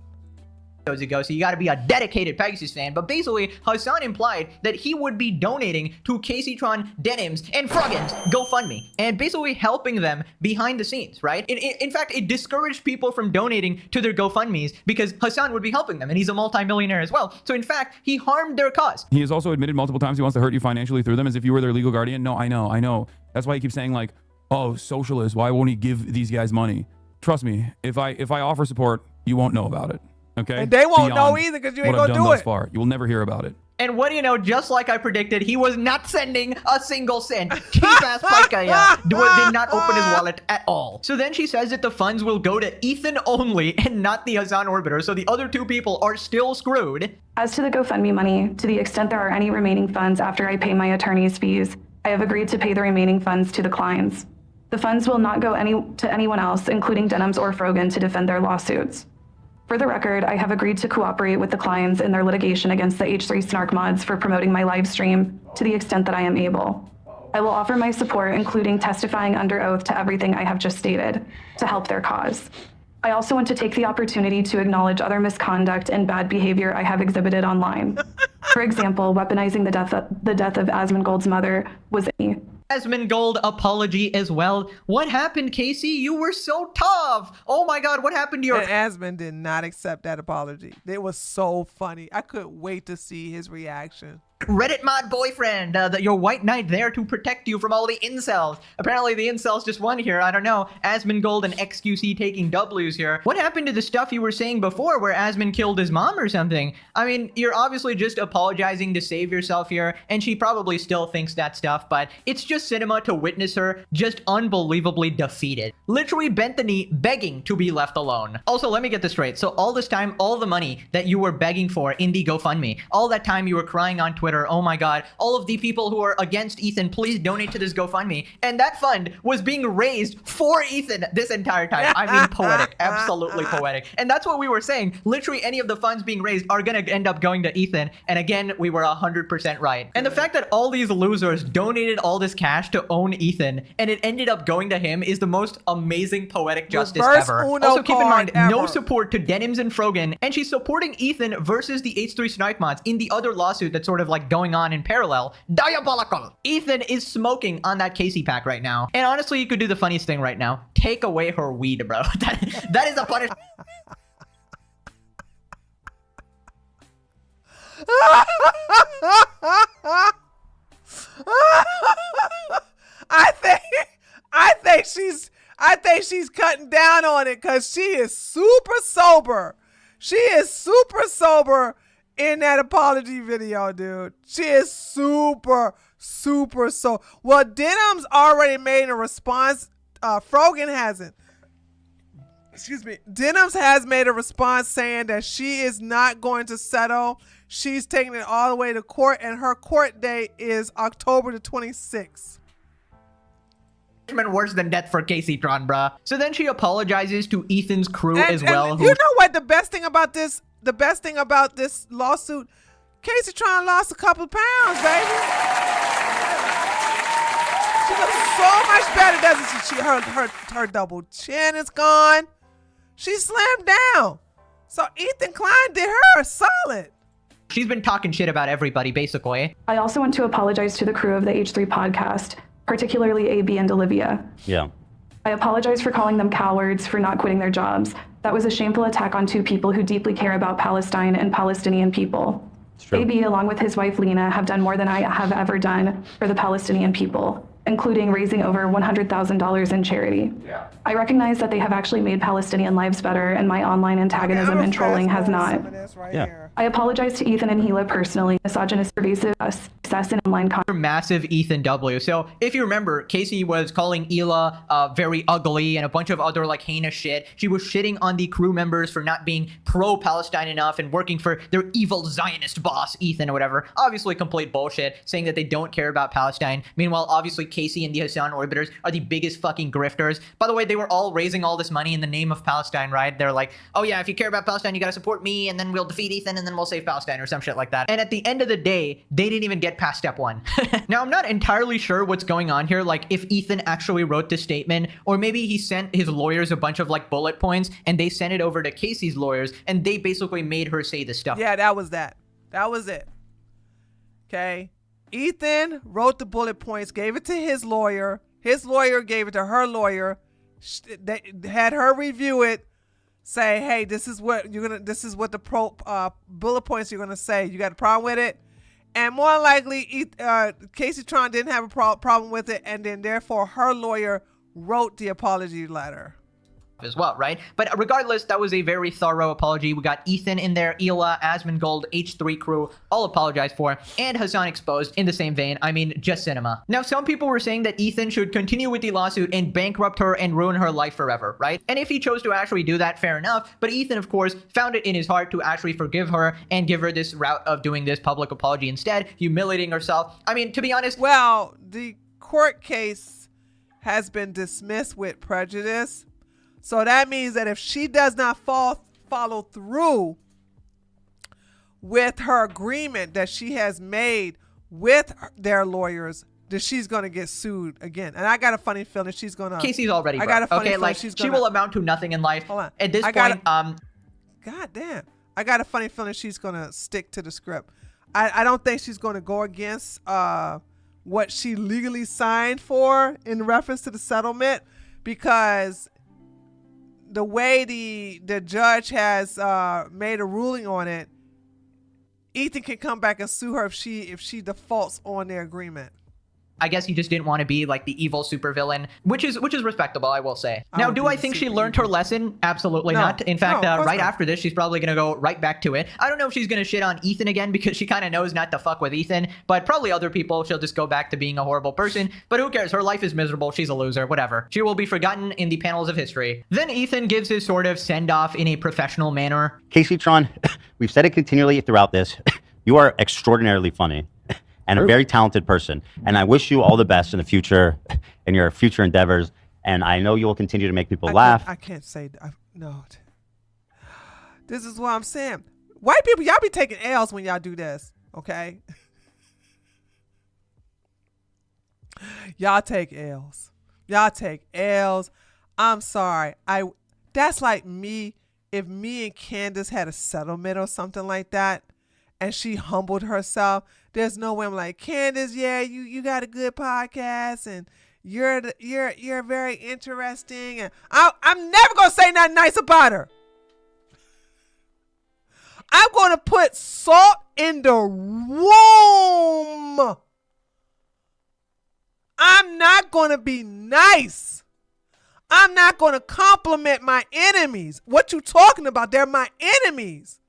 Ago, so you got to be a dedicated Pegasus fan. But basically, Hassan implied that he would be donating to KaceyTron Denims and Froggin's GoFundMe and basically helping them behind the scenes, right? In fact, it discouraged people from donating to their GoFundMes because Hassan would be helping them, and he's a multimillionaire as well. So in fact, he harmed their cause. He has also admitted multiple times he wants to hurt you financially through them as if you were their legal guardian. No, I know. That's why he keeps saying like, oh, socialist, why won't he give these guys money? Trust me, if I offer support, you won't know about it. Okay. And they won't know either because you ain't gonna do it. Far. You will never hear about it. And what do you know, just like I predicted, he was not sending a single cent. Cheap-ass Pika did not open his wallet at all. So then she says that the funds will go to Ethan only and not the Hassan orbiter, so the other 2 people are still screwed. As to the GoFundMe money, to the extent there are any remaining funds after I pay my attorney's fees, I have agreed to pay the remaining funds to the Kleins. The funds will not go to anyone else, including Denims or Frogan, to defend their lawsuits. For the record, I have agreed to cooperate with the Kleins in their litigation against the H3 Snark mods for promoting my live stream to the extent that I am able. I will offer my support, including testifying under oath to everything I have just stated, to help their cause. I also want to take the opportunity to acknowledge other misconduct and bad behavior I have exhibited online. For example, weaponizing the death of Asmongold's mother was me. Asmongold apology as well. What happened, Casey? You were so tough. Oh my god, what happened to your... And Asmon did not accept that apology. It was so funny. I couldn't wait to see his reaction. Reddit mod boyfriend, your white knight there to protect you from all the incels. Apparently the incels just won here. I don't know. Asmongold and XQC taking W's here. What happened to the stuff you were saying before where Asmon killed his mom or something? I mean, you're obviously just apologizing to save yourself here, and she probably still thinks that stuff, but it's just cinema to witness her just unbelievably defeated. Literally bent the knee, begging to be left alone. Also, let me get this straight. So all this time, all the money that you were begging for in the GoFundMe, all that time you were crying on Twitter Twitter, oh my god, all of the people who are against Ethan, please donate to this GoFundMe. And that fund was being raised for Ethan this entire time. I mean, poetic, absolutely poetic. And that's what we were saying. Literally any of the funds being raised are gonna end up going to Ethan. And again, we were 100% right. And the fact that all these losers donated all this cash to own Ethan and it ended up going to him is the most amazing poetic justice ever. Also keep in mind, no support to Denims and Frogan, and she's supporting Ethan versus the H3 Snark mods in the other lawsuit that's sort of like going on in parallel. Diabolical! Ethan is smoking on that Casey pack right now. And honestly, you could do the funniest thing right now. Take away her weed, bro. That is a punishment. I think she's cutting down on it because she is super sober. She is super sober in that apology video, dude. She is super so. Well, Denim's already made a response. Frogan hasn't. Excuse me. Denims has made a response saying that she is not going to settle. She's taking it all the way to court, and her court date is October the 26th. Worse than death for KaceyTron, bruh. So then she apologizes to Ethan's crew as well. And you know what the best thing about this lawsuit? KaceyTron lost a couple of pounds, baby. She looks so much better, doesn't she? Her double chin is gone. She slimmed down. So Ethan Klein did her solid. She's been talking shit about everybody, basically. I also want to apologize to the crew of the H3 podcast, particularly AB and Olivia. Yeah. I apologize for calling them cowards for not quitting their jobs. That was a shameful attack on two people who deeply care about Palestine and Palestinian people. AB, along with his wife Lena, have done more than I have ever done for the Palestinian people, including raising over $100,000 in charity. Yeah. I recognize that they have actually made Palestinian lives better, and my online antagonism and trolling has not. I apologize to Ethan and Hila personally. Misogynist, pervasive success in online massive Ethan W. So if you remember, Casey was calling Hila very ugly and a bunch of other like heinous shit. She was shitting on the crew members for not being pro-Palestine enough and working for their evil Zionist boss, Ethan or whatever. Obviously complete bullshit, saying that they don't care about Palestine. Meanwhile, obviously Casey and the Hassan Orbiters are the biggest fucking grifters. By the way, they were all raising all this money in the name of Palestine, right? They're like, oh yeah, if you care about Palestine, you gotta support me, and then we'll defeat Ethan, and then we'll save Palestine, or some shit like that. And at the end of the day, they didn't even get past step one. Now, I'm not entirely sure what's going on here, like if Ethan actually wrote this statement, or maybe he sent his lawyers a bunch of like bullet points, and they sent it over to Casey's lawyers, and they basically made her say this stuff. Yeah, that was that. That was it. Okay. Ethan wrote the bullet points, gave it to his lawyer. His lawyer gave it to her lawyer. They had her review it, say, hey, this is what the bullet points you're gonna say. You got a problem with it? And more likely, KaceyTron didn't have a problem with it, and then therefore her lawyer wrote the apology letter as well, right? But regardless, that was a very thorough apology. We got Ethan in there, Hila, Asmongold, H3 crew, all apologized for, and Hassan exposed in the same vein. I mean, just cinema. Now, some people were saying that Ethan should continue with the lawsuit and bankrupt her and ruin her life forever, right? And if he chose to actually do that, fair enough. But Ethan, of course, found it in his heart to actually forgive her and give her this route of doing this public apology instead, humiliating herself. I mean, to be honest... Well, the court case has been dismissed with prejudice. So that means that if she does not follow through with her agreement that she has made with their lawyers, that she's going to get sued again. And I got a funny feeling she's going to... Casey's already broke. I got a funny feeling like, she's going to... She will amount to nothing in life. Hold on. At this point, God damn. I got a funny feeling she's going to stick to the script. I don't think she's going to go against what she legally signed for in reference to the settlement, because... the way the judge has made a ruling on it, Ethan can come back and sue her if she defaults on their agreement. I guess he just didn't want to be like the evil supervillain, which is respectable, I will say. Now, do I think she learned her lesson? Absolutely not. In fact, right after this, she's probably going to go right back to it. I don't know if she's going to shit on Ethan again because she kind of knows not to fuck with Ethan, but probably other people, she'll just go back to being a horrible person. But who cares? Her life is miserable. She's a loser. Whatever. She will be forgotten in the panels of history. Then Ethan gives his sort of send-off in a professional manner. KaceyTron, we've said it continually throughout this. You are extraordinarily funny. and a very talented person. And I wish you all the best in the future, in your future endeavors. And I know you will continue to make people laugh. I can't say no. This is what I'm saying. White people, y'all be taking L's when y'all do this, okay? Y'all take L's. Y'all take L's. I'm sorry. That's like me, if me and Candace had a settlement or something like that, and she humbled herself, there's no way I'm like, Candace, yeah, you got a good podcast, and you're very interesting, and I'm never gonna say nothing nice about her. I'm gonna put salt in the room. I'm not gonna be nice. I'm not gonna compliment my enemies. What you talking about? They're my enemies.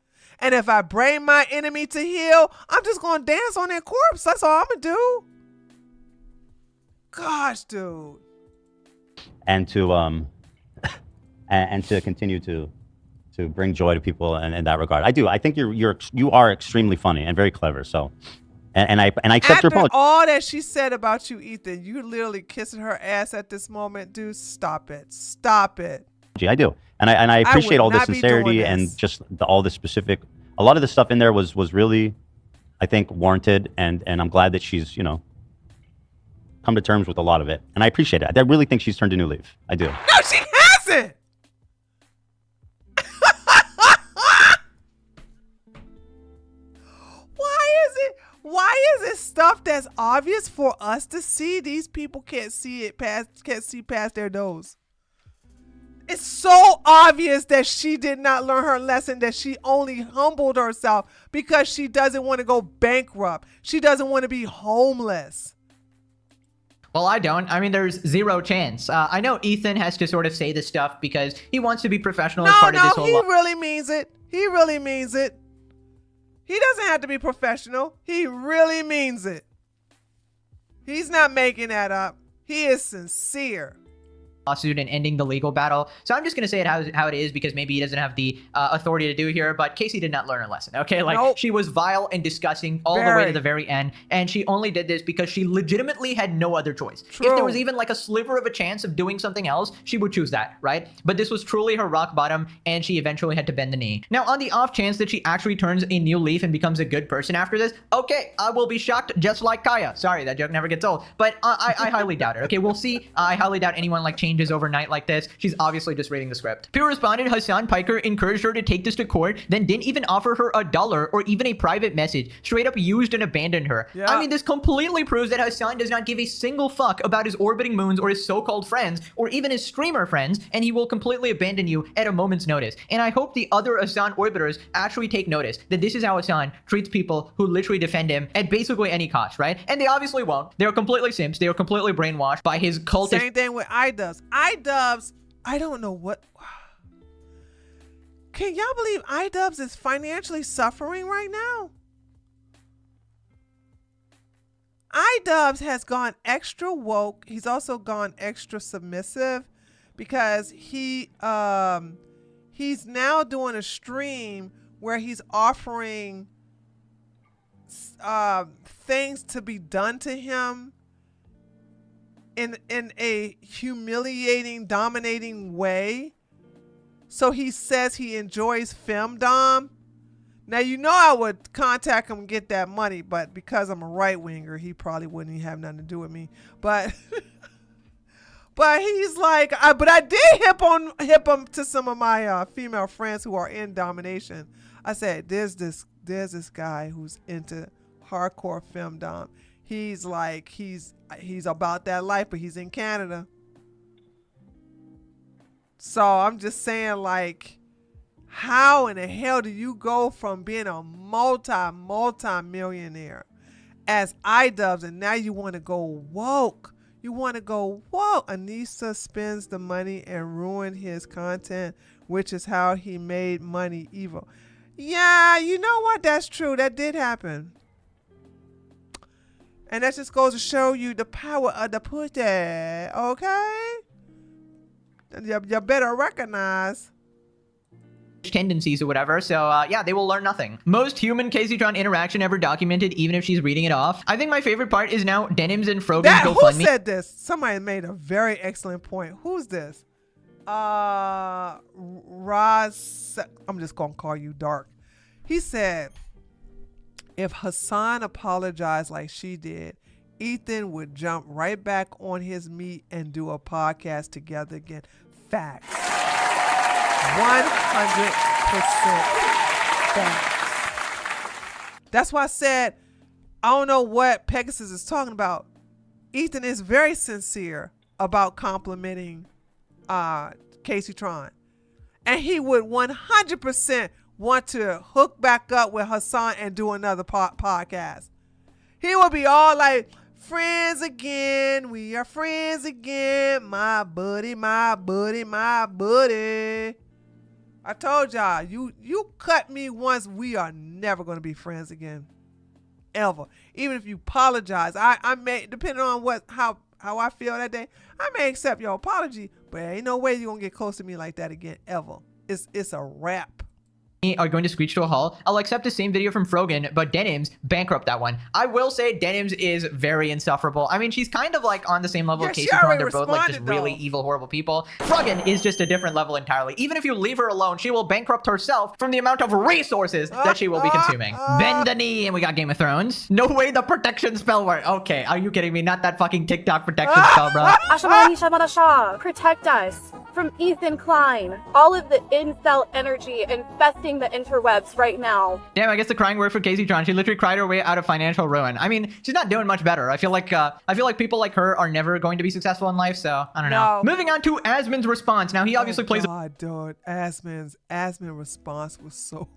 And if I bring my enemy to heel, I'm just gonna dance on their corpse. That's all I'm gonna do. Gosh, dude. And to and to continue to bring joy to people in that regard. I think you are extremely funny and very clever. So, and I accept your apology. All that she said about you, Ethan, you literally kissing her ass at this moment, dude. Stop it. Stop it. I do, and I appreciate all the sincerity and just all the specific. A lot of the stuff in there was really, I think, warranted, and I'm glad that she's come to terms with a lot of it, and I appreciate it. I really think she's turned a new leaf. I do. No, she hasn't. Why is it stuff that's obvious for us to see? These people can't see past their nose. It's so obvious that she did not learn her lesson, that she only humbled herself because she doesn't want to go bankrupt. She doesn't want to be homeless. Well, I don't. I mean, there's zero chance. I know Ethan has to sort of say this stuff because he wants to be professional as part of this whole... No, he really means it. He really means it. He doesn't have to be professional. He really means it. He's not making that up. He is sincere. Lawsuit and ending the legal battle. So I'm just going to say it how it is because maybe he doesn't have the authority to do here, but Casey did not learn her lesson, okay? Like, She was vile and disgusting all the way to the very end, and she only did this because she legitimately had no other choice. True. If there was even like a sliver of a chance of doing something else, she would choose that, right? But this was truly her rock bottom, and she eventually had to bend the knee. Now, on the off chance that she actually turns a new leaf and becomes a good person after this, okay, I will be shocked just like Kaya. Sorry, that joke never gets old, but I highly doubt it, okay? We'll see. I highly doubt anyone like changes overnight like this. She's obviously just reading the script. Pure responded, Hassan Piker encouraged her to take this to court, then didn't even offer her $1 or even a private message. Straight up used and abandoned her. Yeah. I mean, this completely proves that Hassan does not give a single fuck about his orbiting moons or his so-called friends or even his streamer friends, and he will completely abandon you at a moment's notice. And I hope the other Hassan orbiters actually take notice that this is how Hassan treats people who literally defend him at basically any cost, right? And they obviously won't. They're completely simps. They are completely brainwashed by his cultish... Same thing with iDubbbz. I don't know what. Can y'all believe iDubbbz is financially suffering right now? iDubbbz has gone extra woke. He's also gone extra submissive because he's now doing a stream where he's offering things to be done to him in a humiliating, dominating way. So he says he enjoys femdom. Now, you know I would contact him and get that money, but because I'm a right-winger, he probably wouldn't even have nothing to do with me. But but he's like, but I did hip him to some of my female friends who are in domination. I said, there's this guy who's into hardcore femdom. He's like, he's about that life, but he's in Canada. So I'm just saying, like, how in the hell do you go from being a multi-millionaire as iDubbbz and now you want to go woke? You want to go woke. Anissa spends the money and ruin his content, which is how he made money evil. Yeah, you know what? That's true. That did happen. And that just goes to show you the power of the pussy, okay? You better recognize tendencies or whatever. So yeah, they will learn nothing. Most human KaceyTron interaction ever documented, even if she's reading it off. I think my favorite part is now Denims and Frogan's GoFundMe. Who said this? Somebody made a very excellent point. Who's this? Roz. I'm just gonna call you Dark. He said, if Hassan apologized like she did, Ethan would jump right back on his meat and do a podcast together again. Facts. 100% facts. That's why I said, I don't know what Pegasus is talking about. Ethan is very sincere about complimenting KaceyTron. And he would 100% want to hook back up with Hassan and do another podcast. He would be all like, friends again, we are friends again, my buddy, my buddy, my buddy. I told y'all, you cut me once, we are never going to be friends again. Ever. Even if you apologize, I may, depending on how I feel that day, I may accept your apology, but ain't no way you're going to get close to me like that again, ever. It's a wrap. Are going to screech to a halt. I'll accept the same video from Frogan, but Denims bankrupt that one. I will say Denims is very insufferable. I mean, she's kind of like on the same level as KaceyTron. They're both like just really evil, horrible people. Frogan is just a different level entirely. Even if you leave her alone, she will bankrupt herself from the amount of resources that she will be consuming. Bend the knee, and we got Game of Thrones. No way the protection spell worked. Okay, are you kidding me? Not that fucking TikTok protection spell, bro. Protect us from Ethan Klein. All of the incel energy infesting the interwebs right now. Damn, I guess the crying word for KaceyTron. She literally cried her way out of financial ruin. I mean, she's not doing much better. I feel like people like her are never going to be successful in life, so I don't know. Moving on to Asmon's response. Now he obviously plays. God, dude, Asmon's response was so.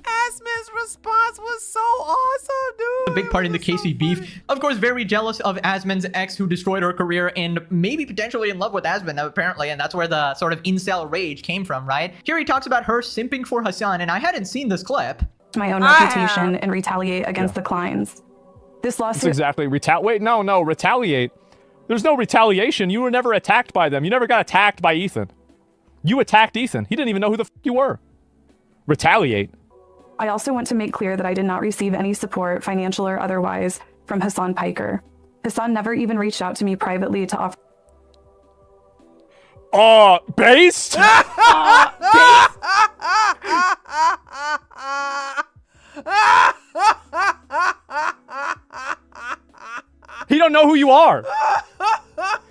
Asmon's response was so awesome, dude. A big part in the Casey beef. Of course, very jealous of Asmon's ex who destroyed her career and maybe potentially in love with Asmon, apparently, and that's where the sort of incel rage came from, right? Here he talks about her simping for Hassan, and I hadn't seen this clip. My own reputation and retaliate against the Kleins. This lawsuit. That's exactly. Wait, no, retaliate. There's no retaliation. You were never attacked by them. You never got attacked by Ethan. You attacked Ethan. He didn't even know who the f you were. Retaliate. I also want to make clear that I did not receive any support, financial or otherwise, from Hassan Piker. Hassan never even reached out to me privately to offer. Based? He don't know who you are.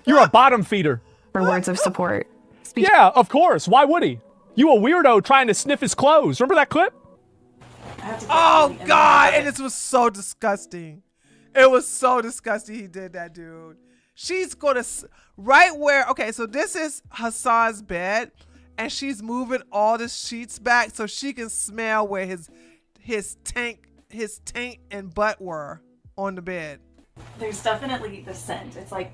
You're a bottom feeder. For words of support. Yeah, of course. Why would he? You a weirdo trying to sniff his clothes. Remember that clip? Oh God, and this was so disgusting. It was so disgusting he did that, dude. She's gonna, right where, okay, so this is Hassan's bed, and she's moving all the sheets back so she can smell where his taint and butt were on the bed. There's definitely the scent. It's like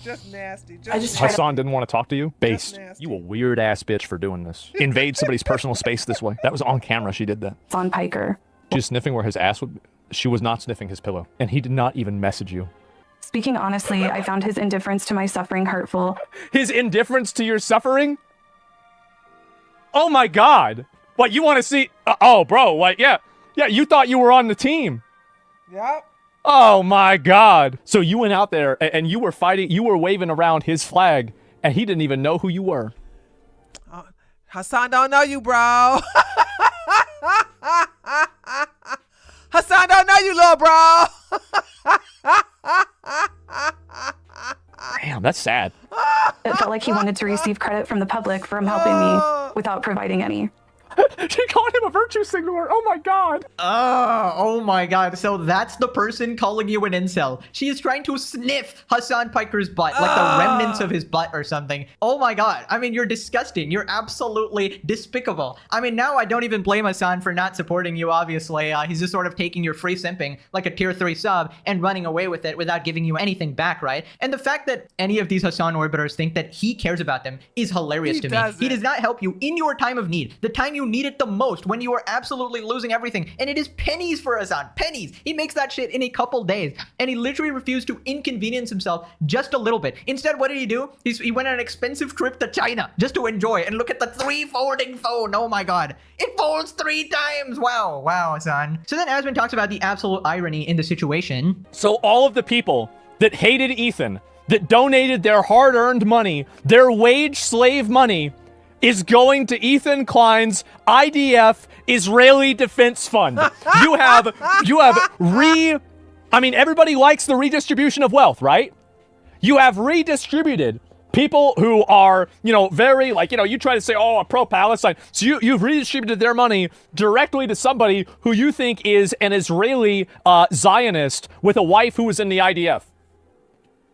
just nasty. Hassan didn't want to talk to you? Based. You a weird ass bitch for doing this. Invade somebody's personal space this way. That was on camera. She did that. Hassan Piker. She was sniffing where his ass would. She was not sniffing his pillow. And he did not even message you. Speaking honestly, I found his indifference to my suffering hurtful. His indifference to your suffering? Oh my God. What, you want to see? Oh, bro. What? Yeah, you thought you were on the team. Yep. Oh my God. So you went out there and you were fighting, you were waving around his flag and he didn't even know who you were. Hassan don't know you, bro. Hassan don't know you, little bro. Damn, that's sad. It felt like he wanted to receive credit from the public for him helping me without providing any. She called him a virtue signaler. Oh my God. Oh my God. So that's the person calling you an incel. She is trying to sniff Hassan Piker's butt, like the remnants of his butt or something. Oh my God. I mean, you're disgusting. You're absolutely despicable. I mean, now I don't even blame Hassan for not supporting you, obviously. He's just sort of taking your free simping like a tier 3 sub and running away with it without giving you anything back, right? And the fact that any of these Hassan orbiters think that he cares about them is hilarious to me. He does not help you in your time of need. The time you you need it the most, when you are absolutely losing everything. And it is pennies for Hassan. Pennies. He makes that shit in a couple days. And he literally refused to inconvenience himself just a little bit. Instead, what did he do? He went on an expensive trip to China just to enjoy. And look at the 3-folding phone. Oh my god. It folds 3 times. Wow. Wow, Hassan. So then Asmund talks about the absolute irony in the situation. So all of the people that hated Ethan, that donated their hard-earned money, their wage slave money, is going to Ethan Klein's IDF Israeli Defense Fund. I mean, everybody likes the redistribution of wealth, right? You have redistributed people who are, very, you try to say, oh, a pro-Palestine. So you've redistributed their money directly to somebody who you think is an Israeli Zionist with a wife who was in the IDF.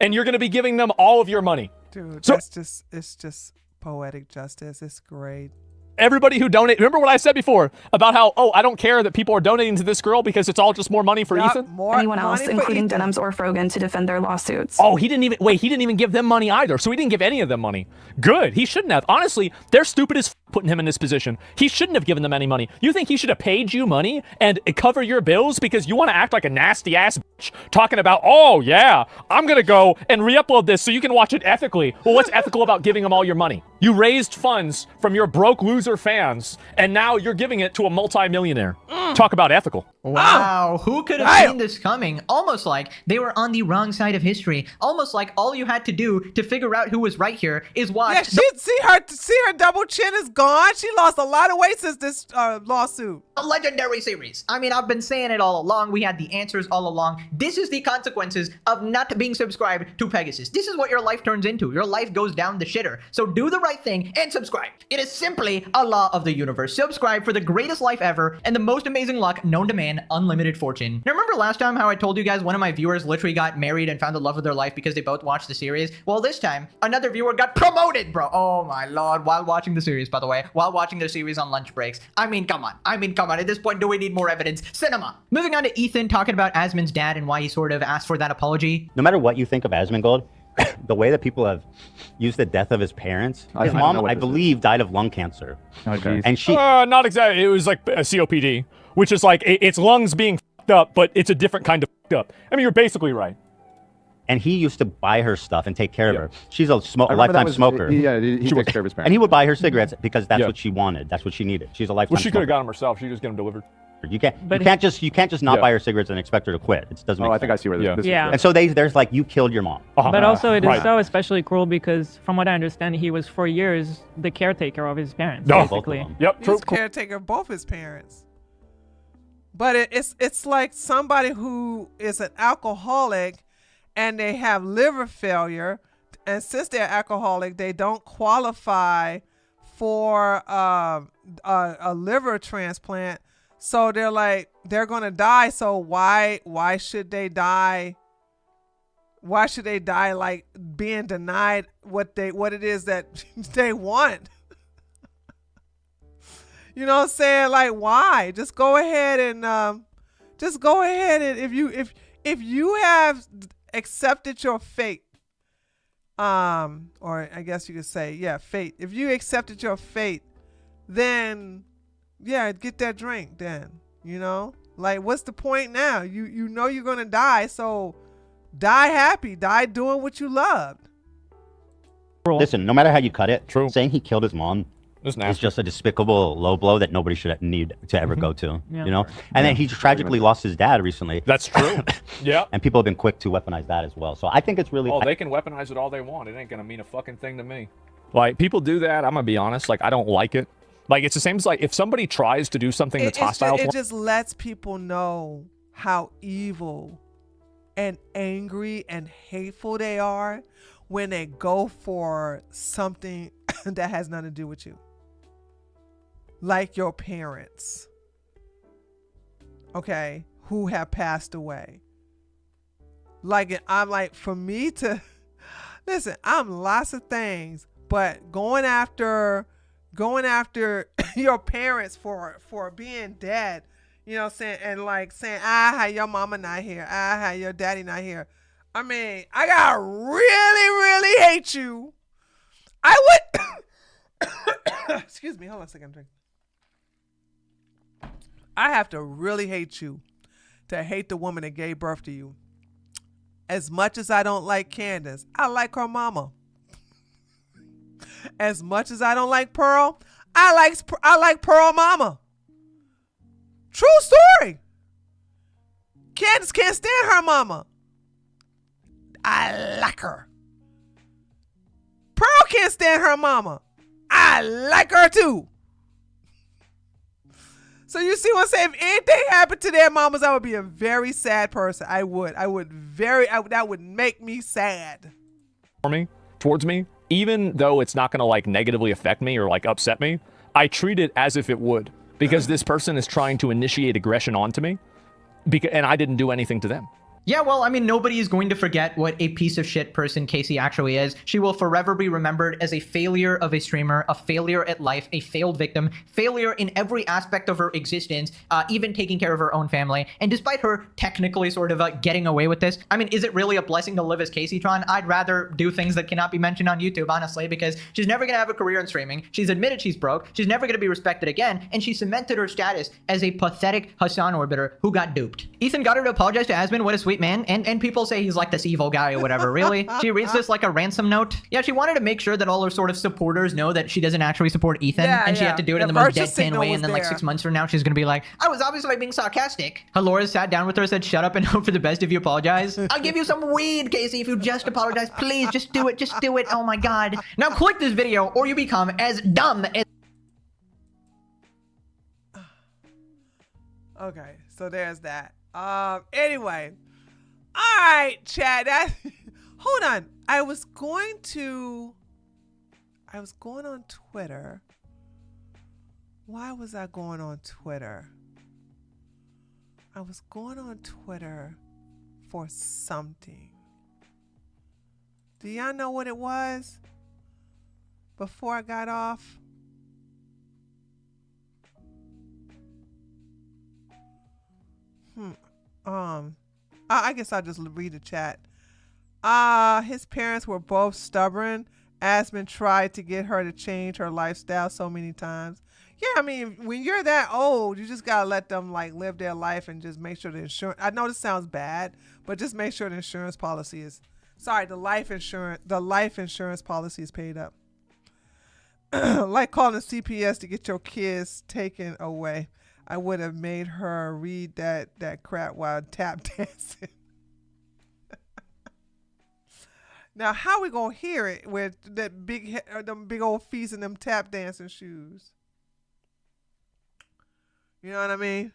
And you're going to be giving them all of your money. Dude, so, it's just poetic justice. It's great. Everybody who donates, remember what I said before about how, I don't care that people are donating to this girl because it's all just more money for Ethan? Anyone else, including Denims or Frogan, to defend their lawsuits. Oh, he didn't even give them money either, so he didn't give any of them money. Good, he shouldn't have. Honestly, they're stupid as putting him in this position. He shouldn't have given them any money. You think he should have paid you money and cover your bills because you want to act like a nasty ass bitch talking about, oh yeah, I'm gonna go and re-upload this so you can watch it ethically. Well, what's ethical about giving them all your money? You raised funds from your broke loser fans, and now you're giving it to a multi-millionaire. Talk about ethical. Wow, who could have seen this coming? Almost like they were on the wrong side of history. Almost like all you had to do to figure out who was right here is watch. Yeah, see her double chin is gone. She lost a lot of weight since this lawsuit. A legendary series. I mean, I've been saying it all along. We had the answers all along. This is the consequences of not being subscribed to Pegasus. This is what your life turns into. Your life goes down the shitter. So do the right thing and subscribe. It is simply a law of the universe. Subscribe for the greatest life ever and the most amazing luck known to man, unlimited fortune. Now, remember last time how I told you guys one of my viewers literally got married and found the love of their life because they both watched the series? Well, this time, another viewer got promoted, bro. Oh my lord, while watching the series, by the way. While watching the series on lunch breaks. I mean, come on. At this point, do we need more evidence? Cinema. Moving on to Ethan talking about Asmund's dad and why he sort of asked for that apology. No matter what you think of Asmongold, the way that people have used the death of his parents, his mom, I believe, died of lung cancer. Okay. And she... not exactly. It was like a COPD, which is like it's lungs being f***ed up, but it's a different kind of f***ed up. I mean, you're basically right. And he used to buy her stuff and take care of her. She's a lifetime smoker. Yeah, he takes care of his parents. And he would buy her cigarettes because that's what she wanted. That's what she needed. She's a lifetime Well, she could smoker. have got them herself. She just get them delivered. You can't just not buy her cigarettes and expect her to quit. It doesn't make sense. I think I see where this is. Yeah. And so there's like, you killed your mom. But also it is so especially cruel because from what I understand, he was for years the caretaker of his parents, basically. Yep. He's caretaker of both his parents. But it's like somebody who is an alcoholic and they have liver failure, and since they're alcoholic, they don't qualify for a liver transplant. So they're gonna die. So why should they die? Why should they die like being denied what it is that they want? You know what I'm saying? Like, why? Just go ahead and if you have accepted your fate, or I guess you could say, fate. If you accepted your fate, then get that drink then, like, what's the point now? You know you're gonna die, so die happy, die doing what you loved. Listen, no matter how you cut it, saying he killed his mom is just a despicable low blow that nobody should need to ever go to, And then he tragically lost his dad recently. That's true. Yeah. And people have been quick to weaponize that as well. So I think it's really... Oh, they can weaponize it all they want. It ain't gonna mean a fucking thing to me. Like, people do that, I'm gonna be honest, like, I don't like it. Like, it's the same as, like, if somebody tries to do something that's hostile... It just lets people know how evil and angry and hateful they are when they go for something that has nothing to do with you. Like your parents, okay, who have passed away. Like, I'm like, for me to... Listen, I'm lots of things, but going after your parents for being dead, you know what I'm saying, and like saying, how your mama not here, how your daddy not here. I mean, I gotta really, really hate you. I would excuse me, hold on a second, drink. I have to really hate you to hate the woman that gave birth to you. As much as I don't like Candace, I like her mama. As much as I don't like Pearl, I like Pearl mama. True story. Candace can't stand her mama. I like her. Pearl can't stand her mama. I like her too. So you see what I'm saying? If anything happened to their mamas, I would be a very sad person. That would make me sad. Towards me, even though it's not going to like negatively affect me or like upset me, I treat it as if it would, because this person is trying to initiate aggression onto me, and I didn't do anything to them. Yeah, well, I mean, nobody is going to forget what a piece of shit person Casey actually is. She will forever be remembered as a failure of a streamer, a failure at life, a failed victim, failure in every aspect of her existence, even taking care of her own family. And despite her technically sort of getting away with this, I mean, is it really a blessing to live as KaceyTron? I'd rather do things that cannot be mentioned on YouTube, honestly, because she's never going to have a career in streaming. She's admitted she's broke. She's never going to be respected again. And she cemented her status as a pathetic Hassan orbiter who got duped. Ethan got her to apologize to Asmon. What a sweet man, and people say he's like this evil guy or whatever. Really? She reads this like a ransom note. Yeah, she wanted to make sure that all her sort of supporters know that she doesn't actually support Ethan, and she had to do it in the most deadpan way, and then like 6 months from now she's gonna be like, I was obviously being sarcastic. Halora sat down with her, said, shut up and hope for the best if you apologize. I'll give you some weed, Casey, if you just apologize. Please, just do it, oh my god. Now click this video or you become as dumb as... Okay, so there's that. Anyway. All right, Chad. Hold on. I was going on Twitter. Why was I going on Twitter? I was going on Twitter for something. Do y'all know what it was? Before I got off? I guess I'll just read the chat. His parents were both stubborn. Asmon tried to get her to change her lifestyle so many times. Yeah, I mean, when you're that old, you just gotta let them like live their life and just make sure the insurance. I know this sounds bad, but just make sure the insurance policy is. Sorry, the life insurance policy is paid up. Like calling CPS to get your kids taken away. I would have made her read that crap while tap dancing. Now, how we gonna hear it with that them big old feet and them tap dancing shoes? You know what I mean?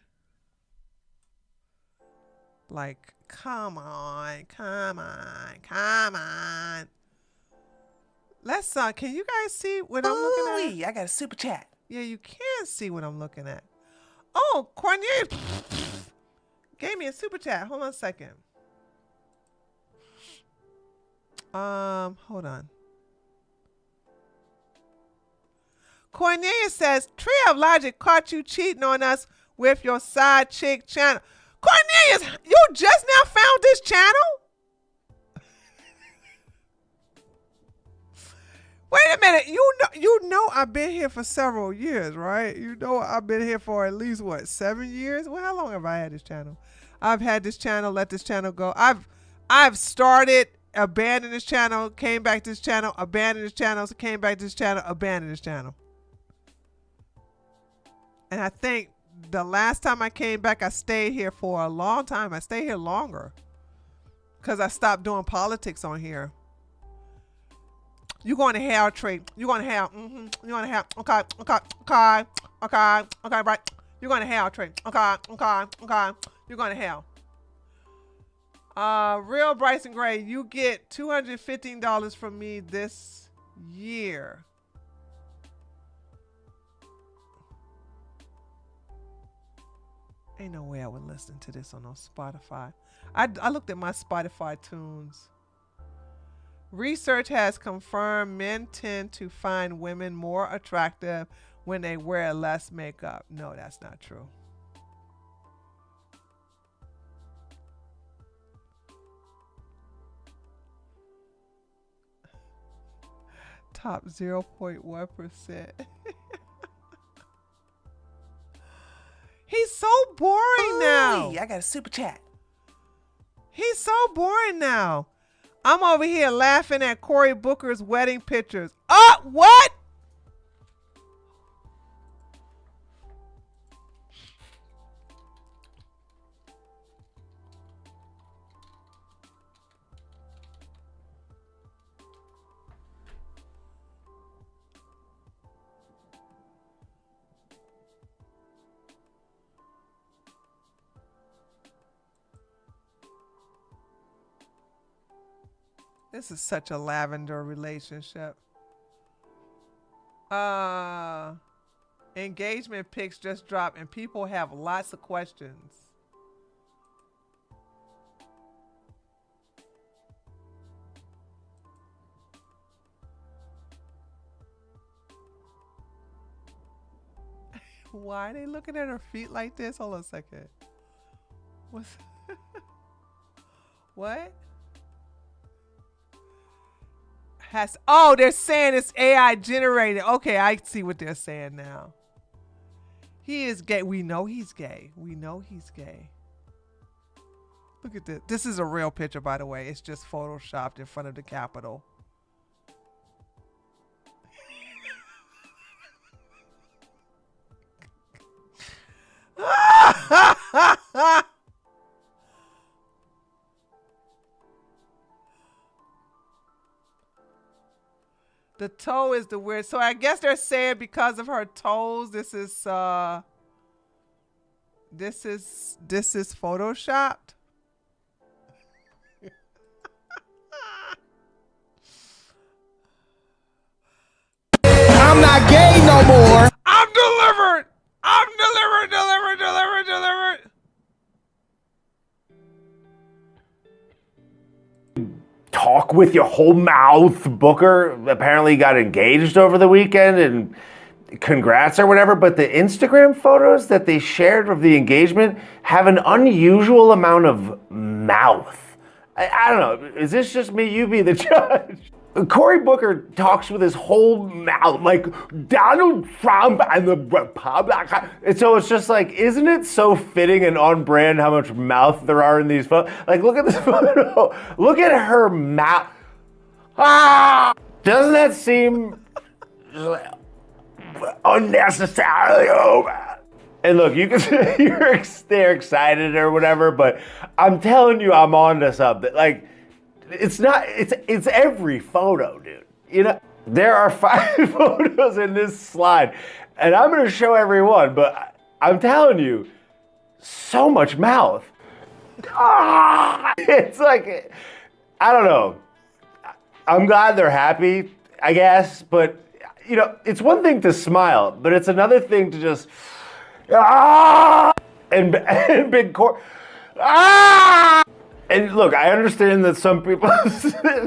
Like, come on. Let's can you guys see what I'm looking at? I got a super chat. Yeah, you can see what I'm looking at. Oh, Cornelius gave me a super chat. Hold on a second. Hold on. Cornelius says, Tree of Logic caught you cheating on us with your side chick channel. Cornelius, you just now found this channel? Wait a minute. You know I've been here for several years, right? You know I've been here for at least, 7 years? Well, how long have I had this channel? I've had this channel, let this channel go. I've started, abandoned this channel, came back to this channel, abandoned this channel, came back to this channel, abandoned this channel. And I think the last time I came back, I stayed here for a long time. I stayed here longer because I stopped doing politics on here. You're going to hell, Trey. You're going to hell. You're going to hell. Okay, right. You're going to hell, Trey. Okay. You're going to hell. Real Bryson Gray, you get $215 from me this year. Ain't no way I would listen to this on no Spotify. I looked at my Spotify tunes. Research has confirmed men tend to find women more attractive when they wear less makeup. No, that's not true. Top 0.1%. He's so boring now. I got a super chat. He's so boring now. I'm over here laughing at Cory Booker's wedding pictures. Oh, what? This is such a lavender relationship. Engagement pics just dropped and people have lots of questions. Why are they looking at her feet like this? Hold on a second. What's what? They're saying it's AI generated. Okay, I see what they're saying now. He is gay. We know he's gay. We know he's gay. Look at this. This is a real picture, by the way. It's just photoshopped in front of the Capitol. The toe is the weird. So I guess they're saying because of her toes, this is photoshopped. I'm not gay no more. I'm delivered. I'm delivered. Talk with your whole mouth. Booker apparently got engaged over the weekend, and congrats or whatever, but the Instagram photos that they shared of the engagement have an unusual amount of mouth. I don't know. Is this just me? You be the judge. Cory Booker talks with his whole mouth, like Donald Trump and the Republic. And so it's just like, isn't it so fitting and on brand how much mouth there are in these photos? Like, look at this photo. Look at her mouth. Ah! Doesn't that seem unnecessarily over? And look, you can say they're excited or whatever, but I'm telling you, I'm on to something. Like, it's every photo, dude. You know, there are 5 photos in this slide, and I'm gonna show every one, but I'm telling you, so much mouth. It's like, I don't know. I'm glad they're happy, I guess, but you know, it's one thing to smile, but it's another thing to just and big core. And look, I understand that some people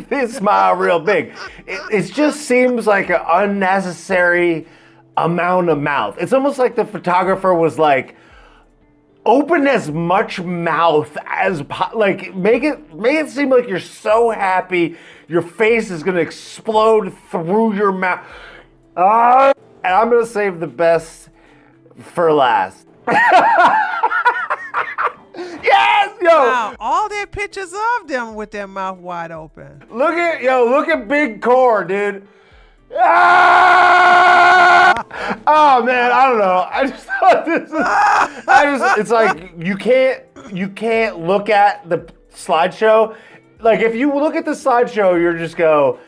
they smile real big. It just seems like an unnecessary amount of mouth. It's almost like the photographer was like, open as much mouth as like make it seem like you're so happy your face is gonna explode through your mouth. And I'm gonna save the best for last. Yes, yo! Wow, all their pictures of them with their mouth wide open. Look at Big Core, dude. Oh man, I don't know. I just thought this was, it's like you can't look at the slideshow. Like if you look at the slideshow, you're just go,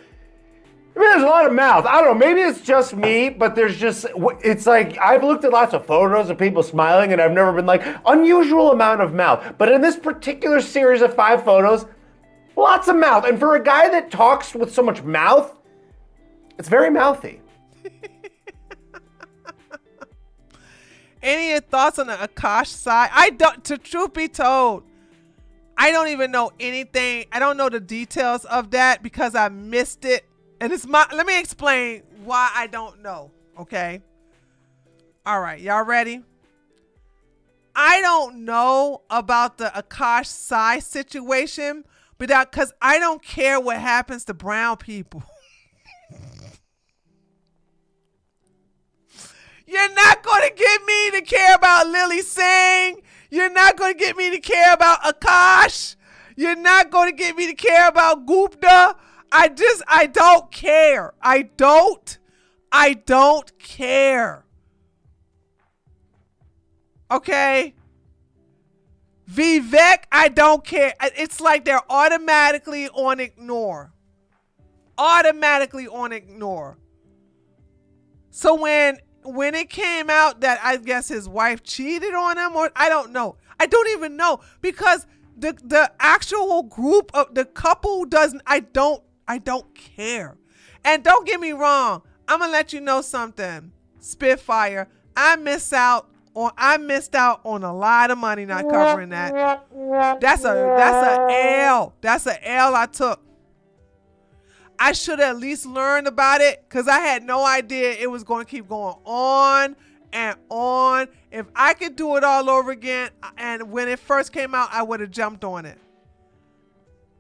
I mean, there's a lot of mouth. I don't know, maybe it's just me, but it's like, I've looked at lots of photos of people smiling and I've never been like, unusual amount of mouth. But in this particular series of 5 photos, lots of mouth. And for a guy that talks with so much mouth, it's very mouthy. Any thoughts on the Akash side? Truth be told, I don't even know anything. I don't know the details of that because I missed it. And let me explain why I don't know, okay? All right, y'all ready? I don't know about the Akash Sai situation, but because I don't care what happens to brown people. You're not going to get me to care about Lily Singh. You're not going to get me to care about Akash. You're not going to get me to care about Gupta. I don't care. I don't care. Okay? Vivek, I don't care. It's like they're automatically on ignore. Automatically on ignore. So when it came out that I guess his wife cheated on him, or I don't know. I don't even know, because the actual group of the couple doesn't. I don't care. And don't get me wrong, I'm gonna let you know something, Spitfire. I missed out on a lot of money not covering that. That's a L. That's a L I took. I should have at least learned about it, because I had no idea it was going to keep going on and on. If I could do it all over again, and when it first came out, I would have jumped on it.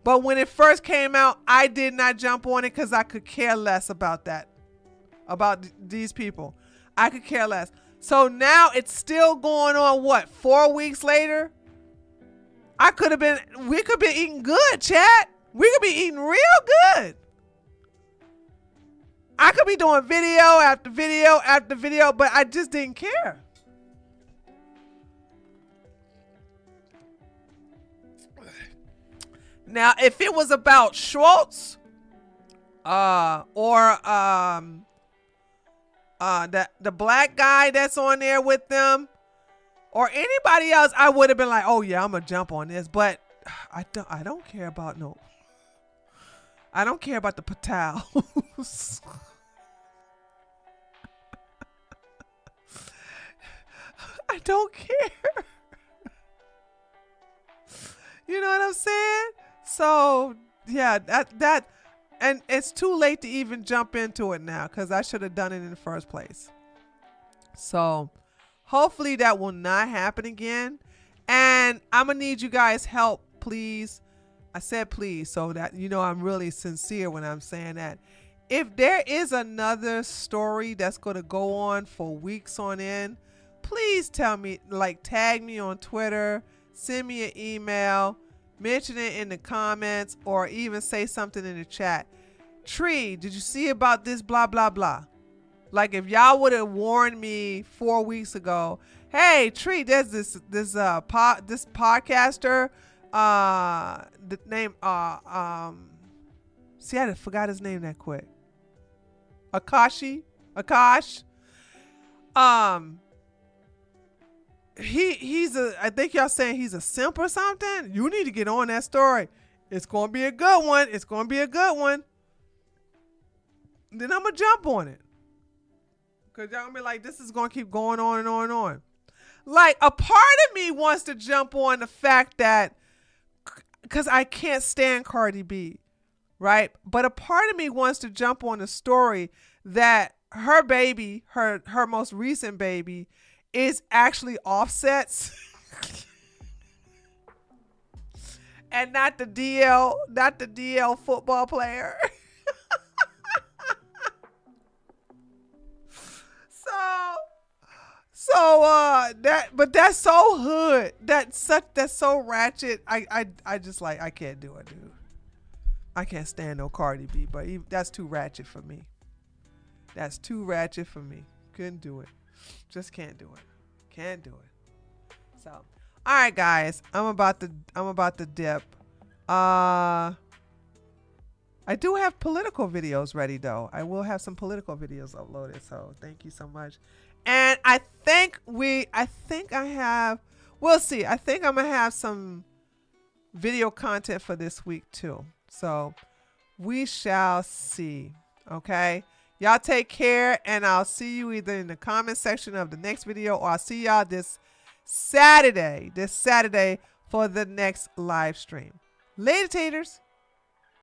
But when it first came out, I did not jump on it because I could care less about that, about these people. I could care less. So now it's still going on, what, 4 weeks later? We could be eating good, chat. We could be eating real good. I could be doing video after video after video, but I just didn't care. Now, if it was about Schwartz, or the black guy that's on there with them, or anybody else, I would have been like, oh yeah, I'm gonna jump on this. But I don't care about I don't care about the Patals. I don't care. You know what I'm saying? So yeah, that and it's too late to even jump into it now, because I should have done it in the first place. So hopefully that will not happen again. And I'm gonna need you guys' help, please. I said please, so that you know I'm really sincere when I'm saying that. If there is another story that's gonna go on for weeks on end, please tell me, like tag me on Twitter, send me an email, mention it in the comments, or even say something in the chat. Tree, did you see about this blah blah blah? Like if y'all would have warned me 4 weeks ago, hey Tree, there's this podcaster, the name see, I forgot his name that quick. Akash. I think y'all saying he's a simp or something. You need to get on that story. It's gonna be a good one. It's gonna be a good one. Then I'm gonna jump on it, cause y'all gonna be like, this is gonna keep going on and on and on. Like a part of me wants to jump on the fact that, cause I can't stand Cardi B, right? But a part of me wants to jump on the story that her baby, her most recent baby, is actually Offset's and not the DL football player. But that's so hood. That's so ratchet. I just like, I can't do it, dude. I can't stand no Cardi B, but that's too ratchet for me. That's too ratchet for me. Couldn't do it. Just can't do it. Can't do it. So, all right, guys. I'm about to dip. I do have political videos ready though. I will have some political videos uploaded. So thank you so much. And I think I have. We'll see. I think I'm gonna have some video content for this week too. So we shall see. Okay. Y'all take care, and I'll see you either in the comment section of the next video, or I'll see y'all this Saturday for the next live stream. Later, taters.